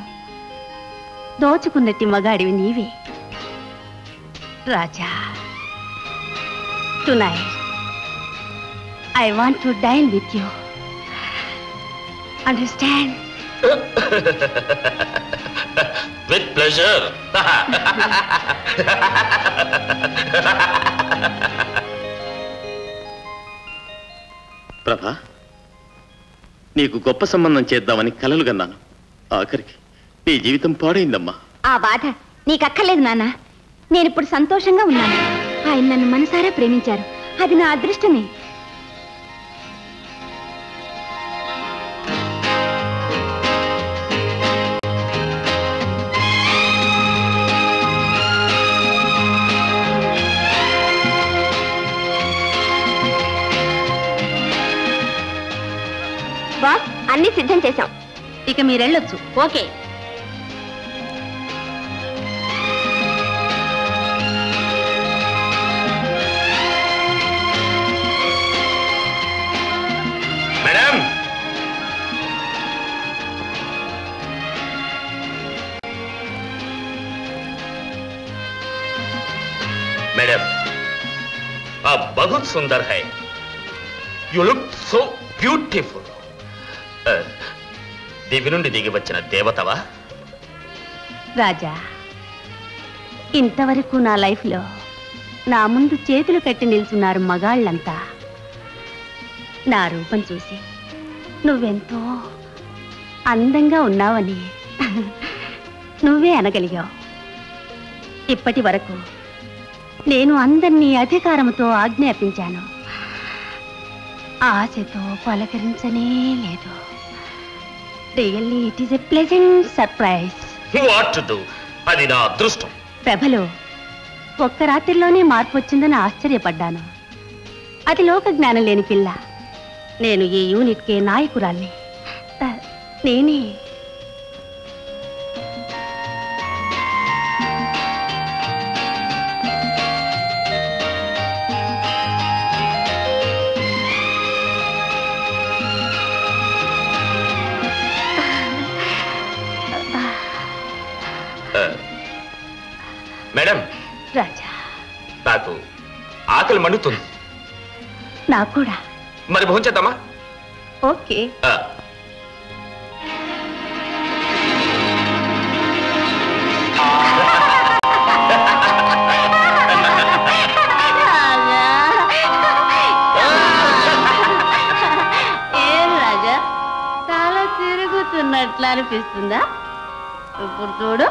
దోచుకున్నట్టి మగాడివి నీవే రాజా. tonight. I want to dine with you. Understand? With pleasure. ప్రభా, నీకు గొప్ప సంబంధం చేద్దామని కలలు కన్నాను. ఆఖరికి నీ జీవితం పాడైందమ్మా. ఆ బాధ నీకక్కర్లేదు నాన్న. నేనిప్పుడు సంతోషంగా ఉన్నాను. ఆయన నన్ను మనసారా ప్రేమించారు. అది నా అదృష్టమే. బాస్, అన్ని సిద్ధం చేశాం. ఇక మీరెళ్ళొచ్చు. ఓకే. మేడం, మేడం, आप बहुत सुंदर है. You look so beautiful. దివి నుండి దిగి వచ్చిన దేవతవా? రాజా, ఇంతవరకు నా లైఫ్లో నా ముందు చేతులు కట్టి నిల్చున్నారు మగాళ్ళంతా. నా రూపం చూసి నువ్వెంతో అందంగా ఉన్నావని నువ్వే అనగలిగావు. ఇప్పటి వరకు నేను అందరినీ అధికారంతో ఆజ్ఞాపించాను. ఆశతో పలకరించనే లేదు. Really it is a pleasant surprise. What to do? అది నా అదృష్టం. ప్రభలో ఒక్క రాత్రిలోనే మార్పు వచ్చిందని ఆశ్చర్యపడ్డాను. అది లోక జ్ఞానం లేని పిల్ల. నేను ఈ యూనిట్కే నాయకురాల్ని. నేనే. మేడం, రాజా, నాకు ఆకలి మండుతుంది. నాకు కూడా. మరి భోంచేద్దామా? ఓకే. ఏం రాజా, చాలా తిరుగుతున్నట్లు అనిపిస్తుందా? ఇప్పుడు చూడు,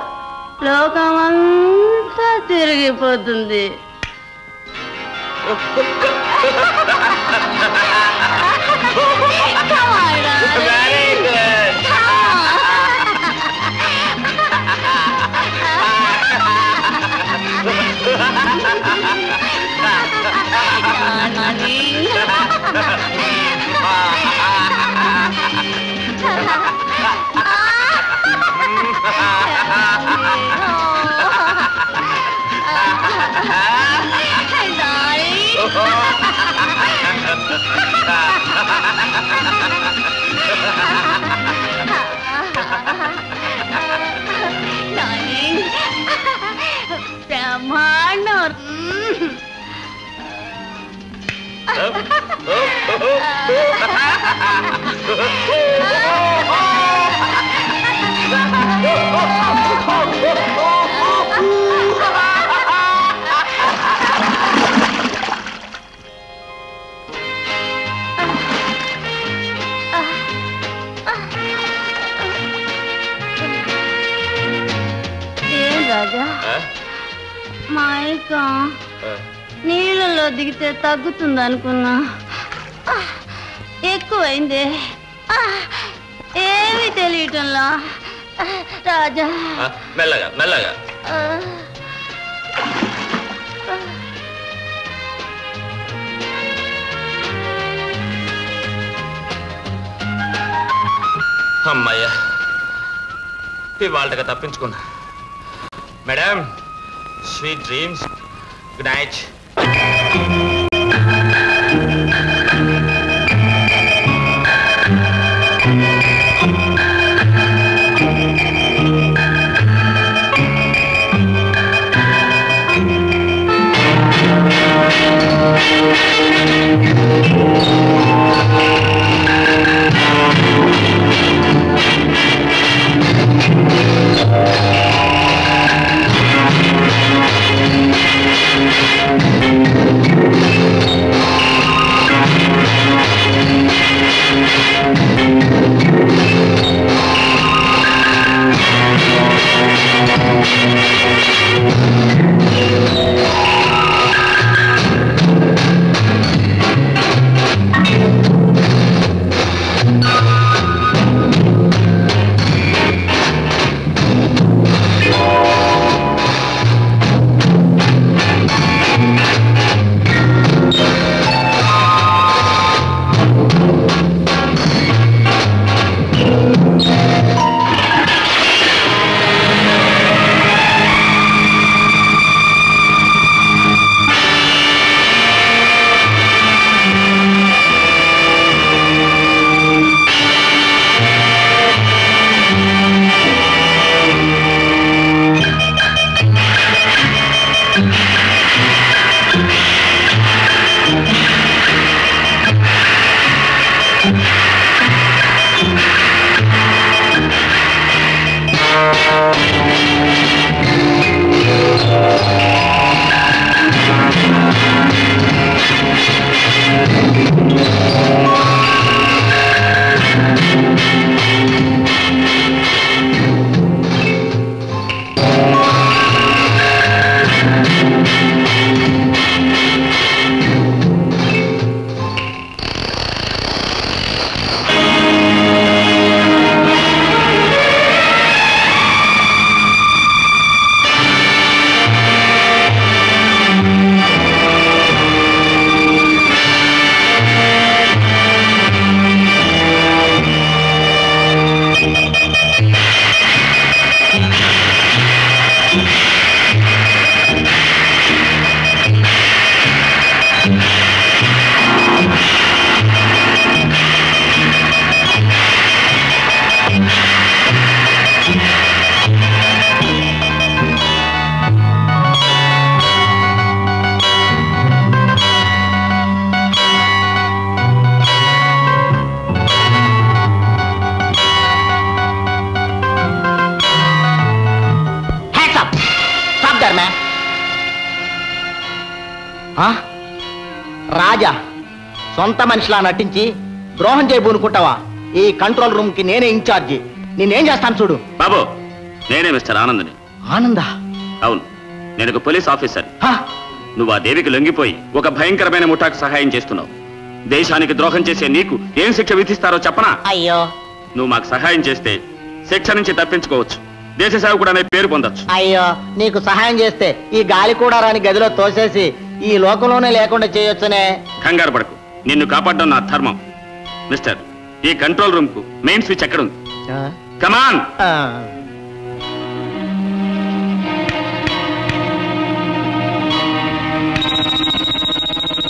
లోకమంతా తిరిగిపోతుంది. బ్రహ్మాండం. ఏం రాజా, మైకా నీళ్ళలో దిగితే తగ్గుతుంది అనుకున్నా, ఎక్కువైంది. ఏమీ తెలియటంలా. రాజా, మెల్లగా మెల్లగా. అమ్మయ్యా, ఇవాళగా తప్పించుకున్నా. Madam, sweet dreams. Good night. Raja సొంత మనిషిలా నటించి ద్రోహం చేయబూనుకుంటావా? ఈ కంట్రోల్ రూమ్ కి నేనే ఇన్ఛార్జి. నేనేం చేస్తాను చూడు. బాబు, నేనే మిస్టర్ ఆనందని. ఆనందా? అవును, నేను ఒక పోలీస్ ఆఫీసర్. నువ్వు ఆ దేవికి లొంగిపోయి ఒక భయంకరమైన ముఠాకు సహాయం చేస్తున్నావు. దేశానికి ద్రోహం చేసే నీకు ఏం శిక్ష విధిస్తారో చెప్పనా? అయ్యో, నువ్వు మాకు సహాయం చేస్తే శిక్ష నుంచి తప్పించుకోవచ్చు, దేశ సేవకుడు అనే పేరు పొందొచ్చు. అయ్యో, నీకు సహాయం చేస్తే ఈ గాలి కూడా రాని గదిలో తోసేసి ఈ లోకంలోనే లేకుండా చేయొచ్చునే. కంగారు పడకు, నిన్ను కాపాడడం నా ధర్మం. మిస్టర్, ఈ కంట్రోల్ రూమ్ కు మెయిన్ స్విచ్ ఎక్కడుంది? కమాన్.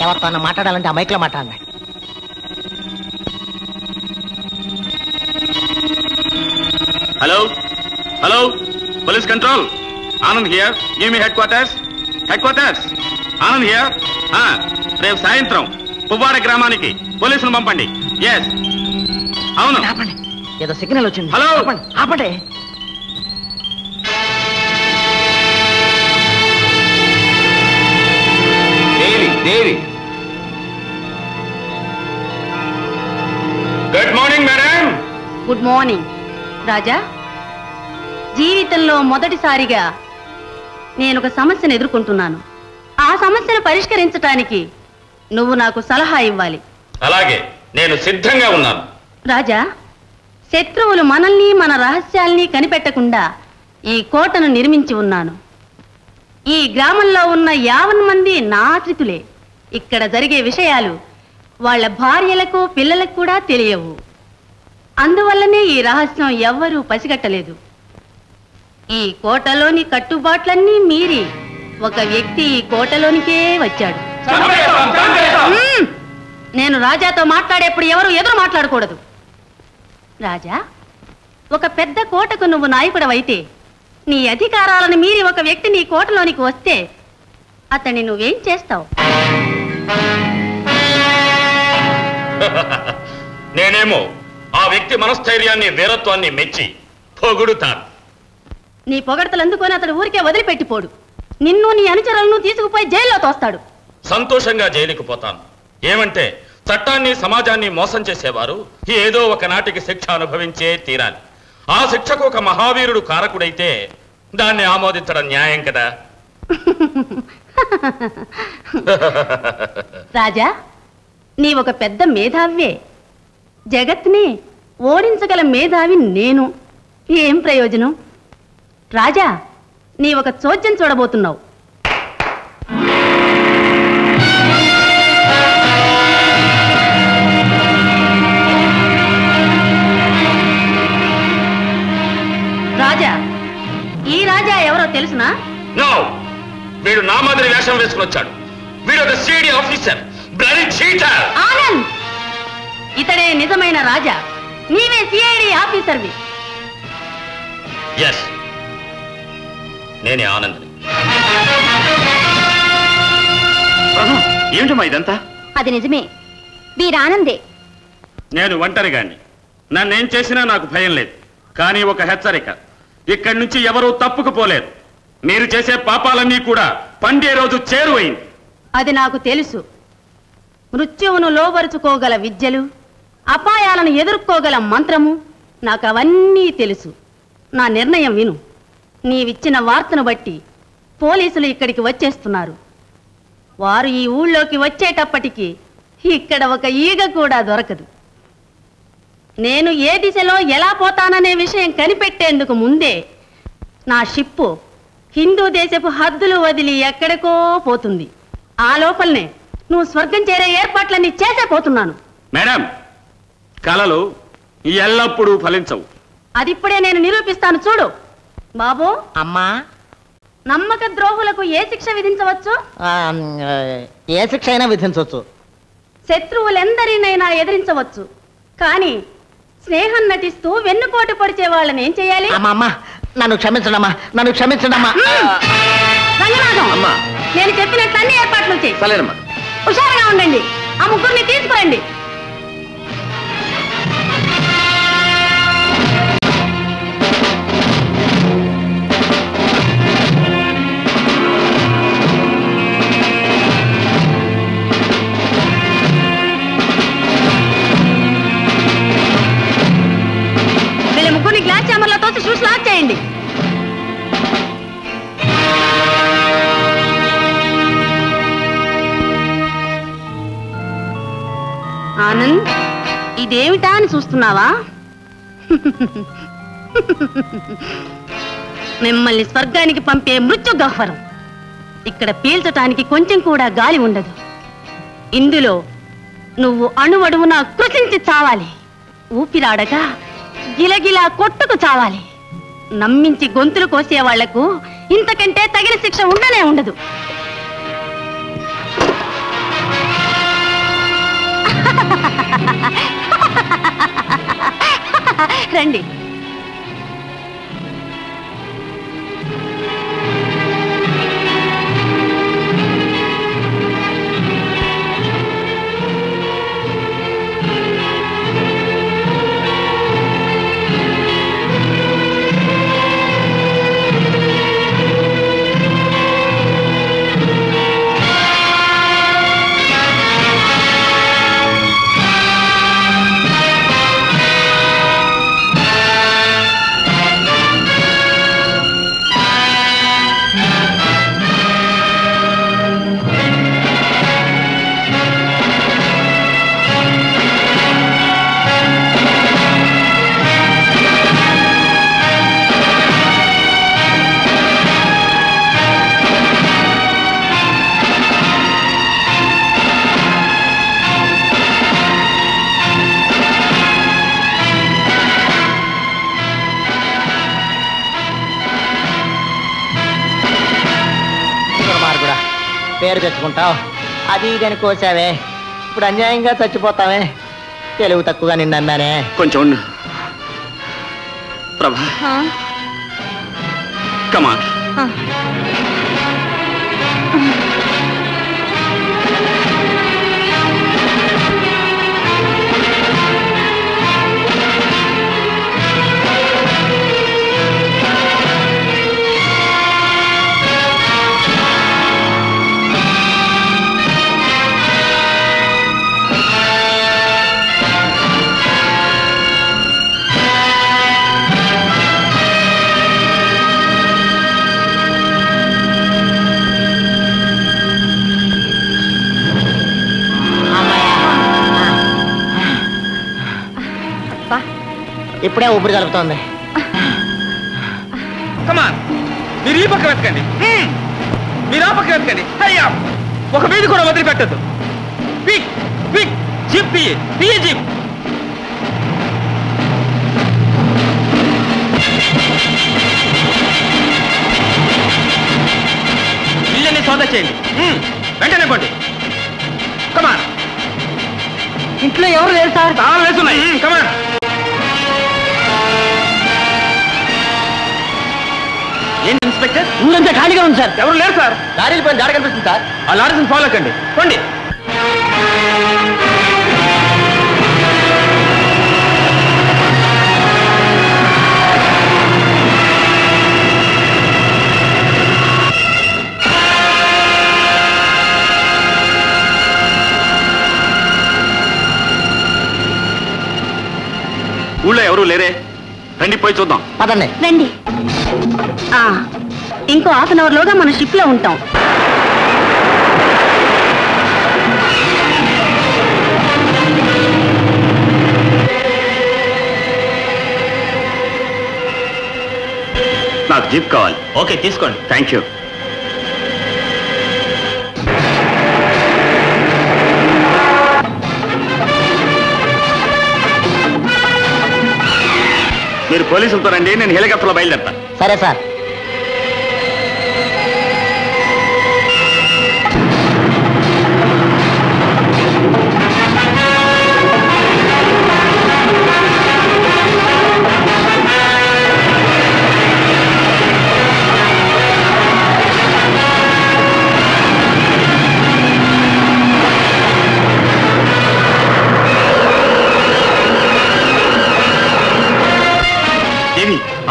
ఎవరితో మాట్లాడాలంటే ఆ మైక్ లో మాట్లాడాలి. Hello hello, police control, Anand here. Give me head quarters. Head quarters, Anand here. రేపు సాయంత్రం పువ్వాడ గ్రామానికి పోలీసులు పంపండి. ఎస్, అవును. ఏదో సిగ్నల్ వచ్చింది. హలో, ఆపండి. Devi, good morning madam. Good morning Raja. జీవితంలో మొదటిసారిగా నేను ఒక సమస్యను ఎదుర్కొంటున్నాను. ఆ సమస్యను పరిష్కరించటానికి నువ్వు నాకు సలహా ఇవ్వాలి. అలాగే, నేను సిద్ధంగా ఉన్నాను. రాజా, శత్రువులు మనల్ని మన రహస్యాల్ని కనిపెట్టకుండా ఈ కోటను నిర్మించి ఉన్నాను. ఈ గ్రామంలో ఉన్న 50 మంది నా ఆశ్రితులే. ఇక్కడ జరిగే విషయాలు వాళ్ళ భార్యలకు పిల్లలకు కూడా తెలియవు. అందువల్లనే ఈ రహస్యం ఎవ్వరూ పసిగట్టలేదు. ఈ కోటలోని కట్టుబాట్లన్నీ మీరి ఒక వ్యక్తి ఈ కోటలోనికే వచ్చాడు. నేను రాజాతో మాట్లాడేప్పుడు ఎవరు ఎదురు మాట్లాడకూడదు. రాజా, ఒక పెద్ద కోటకు నువ్వు నాయకుడవైతే నీ అధికారాలను మీరి ఒక వ్యక్తి నీ కోటలోనికి వస్తే అతన్ని నువ్వేం చేస్తావు? నేనేమో ఆ వ్యక్తి మనస్థైర్యాన్ని, వీరత్వాన్ని మెచ్చి పొగుడుతాను. నీ పొగడతలు అందుకొని అతడు ఊరికే వదిలిపెట్టిపోడు. నిన్ను నీ అనుచరులను తీసుకుపోయి జైల్లో తోస్తాడు. సంతోషంగా జైలుకు పోతాను. ఏమంటే చట్టాన్ని, సమాజాన్ని మోసం చేసేవారు ఏదో ఒక నాటికి శిక్ష అనుభవించే తీరాలి. ఆ శిక్షకు ఒక మహావీరుడు కారకుడైతే దాన్ని ఆమోదించడం న్యాయం కదా. రాజా, నీ ఒక పెద్ద మేధావ్యే. జగత్ని ఓడించగల మేధావి నేను. ఏం ప్రయోజనం? రాజా, నీ ఒక చోద్యం చూడబోతున్నావు. రాజా, ఈ రాజా ఎవరో తెలుసునా? నో, వీడు నా మాదిరి వేషం వేసుకుని వచ్చాడు. వీడు ఒక CID officer, bloody cheater. Anand, ఇతడే నిజమైన రాజా. నీవే సిఐడి ఆఫీసర్వి. ఎస్, నేనే ఆనందని. ఏమిటమ్మా ఇదంతా? అది నిజమే, వీరానందే. నేను ఒంటరిగాన్ని. నన్నేం చేసినా నాకు భయం లేదు. కానీ ఒక హెచ్చరిక, ఇక్కడి నుంచి ఎవరూ తప్పుకుపోలేరు. మీరు చేసే పాపాలన్నీ కూడా పండే రోజు చేరువైంది. అది నాకు తెలుసు. మృత్యువును లోబరుచుకోగల విద్యలు, అపాయాలను ఎదుర్కోగల మంత్రము, నాకు అవన్నీ తెలుసు. నా నిర్ణయం విను. నీవిచ్చిన వార్తను బట్టి పోలీసులు ఇక్కడికి వచ్చేస్తున్నారు. వారు ఈ ఊళ్ళోకి వచ్చేటప్పటికి ఇక్కడ ఒక ఈగ కూడా దొరకదు. నేను ఏ దిశలో ఎలా పోతాననే విషయం కనిపెట్టేందుకు ముందే నా షిప్పు హిందూ దేశపు హద్దులు వదిలి ఎక్కడికో పోతుంది. ఆ లోపలనే నువ్వు స్వర్గం చేరే ఏర్పాట్లన్నీ చేసే పోతున్నాను. మేడం, కలలు ఎల్లప్పుడూ ఫలించవు. అదిప్పుడే నేను నిరూపిస్తాను, చూడు. బాబు, అమ్మా, నమ్మక ద్రోహులకు ఏ శిక్ష విధించవచ్చు? ఏ శిక్ష అయినా విధించవచ్చు. శత్రువులెందరినైనా ఎదిరించవచ్చు. కానీ స్నేహం నటిస్తూ వెన్నుపోటు పొడిచే వాళ్ళని ఏం చేయాలి? అమ్మా, నన్ను క్షమించడమ్మా, నన్ను క్షమించడమ్మా. రంగనాథం, అమ్మా, నేను చెప్పినట్లు అన్ని ఏర్పాట్లు చేయి. సరేనమ్మా. హుషారుగా ఉండండి. ఆ ముగ్గురిని తీసుకురండి. గ్లాస్ చామర్లో తోసి షూస్ లాక్ చేయండి. ఆనంద్, ఇదేమిటా అని చూస్తున్నావా? మిమ్మల్ని స్వర్గానికి పంపే మృత్యు గహ్వరం. ఇక్కడ పీల్చటానికి కొంచెం కూడా గాలి ఉండదు. ఇందులో నువ్వు అణువడువున కృషించి చావాలి. ఊపిరాడగా గిలగిలా కొట్టుకు చావాలి. నమ్మించి గొంతులు కోసే వాళ్లకు ఇంతకంటే తగిన శిక్ష ఉండనే ఉండదు. రండి. పేరు తెచ్చుకుంటావు, అది ఇదని కోసావే, ఇప్పుడు అన్యాయంగా చచ్చిపోతావే. తెలివి తక్కువగా నిన్ను నమ్మానే. కొంచెం ఉండు ప్రభా. కమాన్. ఇప్పుడే ఊపిరి కలుపుతోంది. కమాన్, మీరు ఈ పక్క వెతకండి, మీరు ఆ పక్క వెతకండి. అయ్యా, ఒక వీధి కూడా వదిలిపెట్టద్దు. Quick quick, jeep PA jeep. ఇల్లని సోదా చేయండి, వెంటనే పోండి. కమాన్. ఇంట్లో ఎవరు లేరు సార్. తాళాలు వేస్తున్నాయి. కమాన్. ఏంటి ఇన్స్పెక్టర్, ఊరంతా ఖాళీగా ఉంది సార్. ఎవరు లేరు సార్. లారీలు పని దాడి కనిపిస్తుంది సార్. ఆ లారీని ఫాలో కండి, పోండి. ఊళ్ళో ఎవరు లేరే, రండి పోయి చూద్దాం. పదండి. రండి. ఇంకో హాఫ్ అన్ అవర్ లోగా మన షిప్ లో ఉంటాం. నాకు జీప్ కావాలి. ఓకే, తీసుకోండి. Thank you. మీరు పోలీసులతో రండి, నేను హెలికాప్టర్లో బయలుదేరతా. సరే సార్.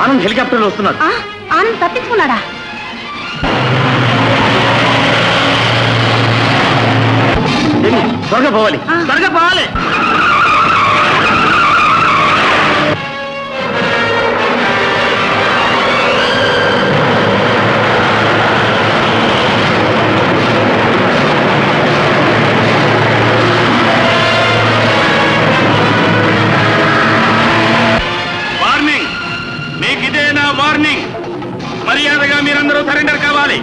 ఆనంద్ హెలికాప్టర్లో వస్తున్నాడు. ఆనంద్ తప్పించుకున్నాడా? త్వరగా పోవాలి, త్వరగా పోవాలి. మీకు ఇదే నా వార్నింగ్. మర్యాదగా మీరందరూ సరెండర్ కావాలి.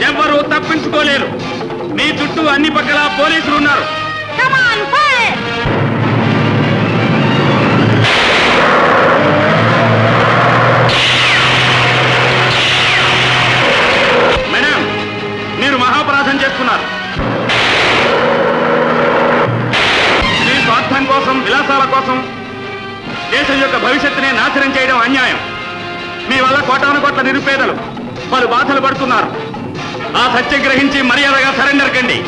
ఎవరు తప్పించుకోలేరు. మీ చుట్టూ అన్ని పక్కల పోలీసులు ఉన్నారు. మేడం, మీరు మహాపరాధం చేస్తున్నారు. మీ స్వార్థం కోసం, విలాసాల కోసం దేశం యొక్క భవిష్యత్తునే నాశనం చేయడం అన్యాయం. మీ వల్ల కోటాను కోట్ల నిరుపేదలు పలు బాధలు పడుతున్నారు. ఆ సత్యం గ్రహించి మర్యాదగా సరెండర్ కండి.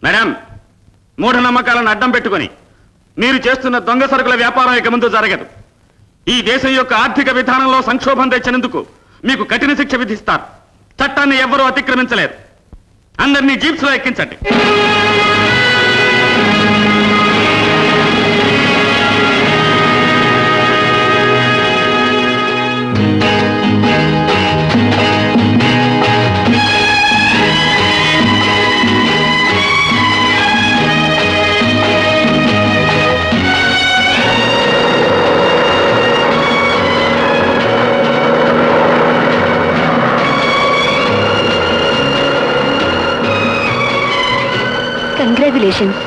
మేడం, మూఢనమ్మకాలను అడ్డం పెట్టుకొని మీరు చేస్తున్న దొంగ సరుకుల వ్యాపారం ఇక ముందు జరగదు. ఈ దేశం యొక్క ఆర్థిక విధానంలో సంక్షోభం తెచ్చినందుకు మీకు కఠిన శిక్ష విధిస్తారు. చట్టాన్ని ఎవ్వరూ అతిక్రమించలేరు. అందరినీ జీప్స్ లో ఎక్కించండి. కంగ్రాచులేషన్స్.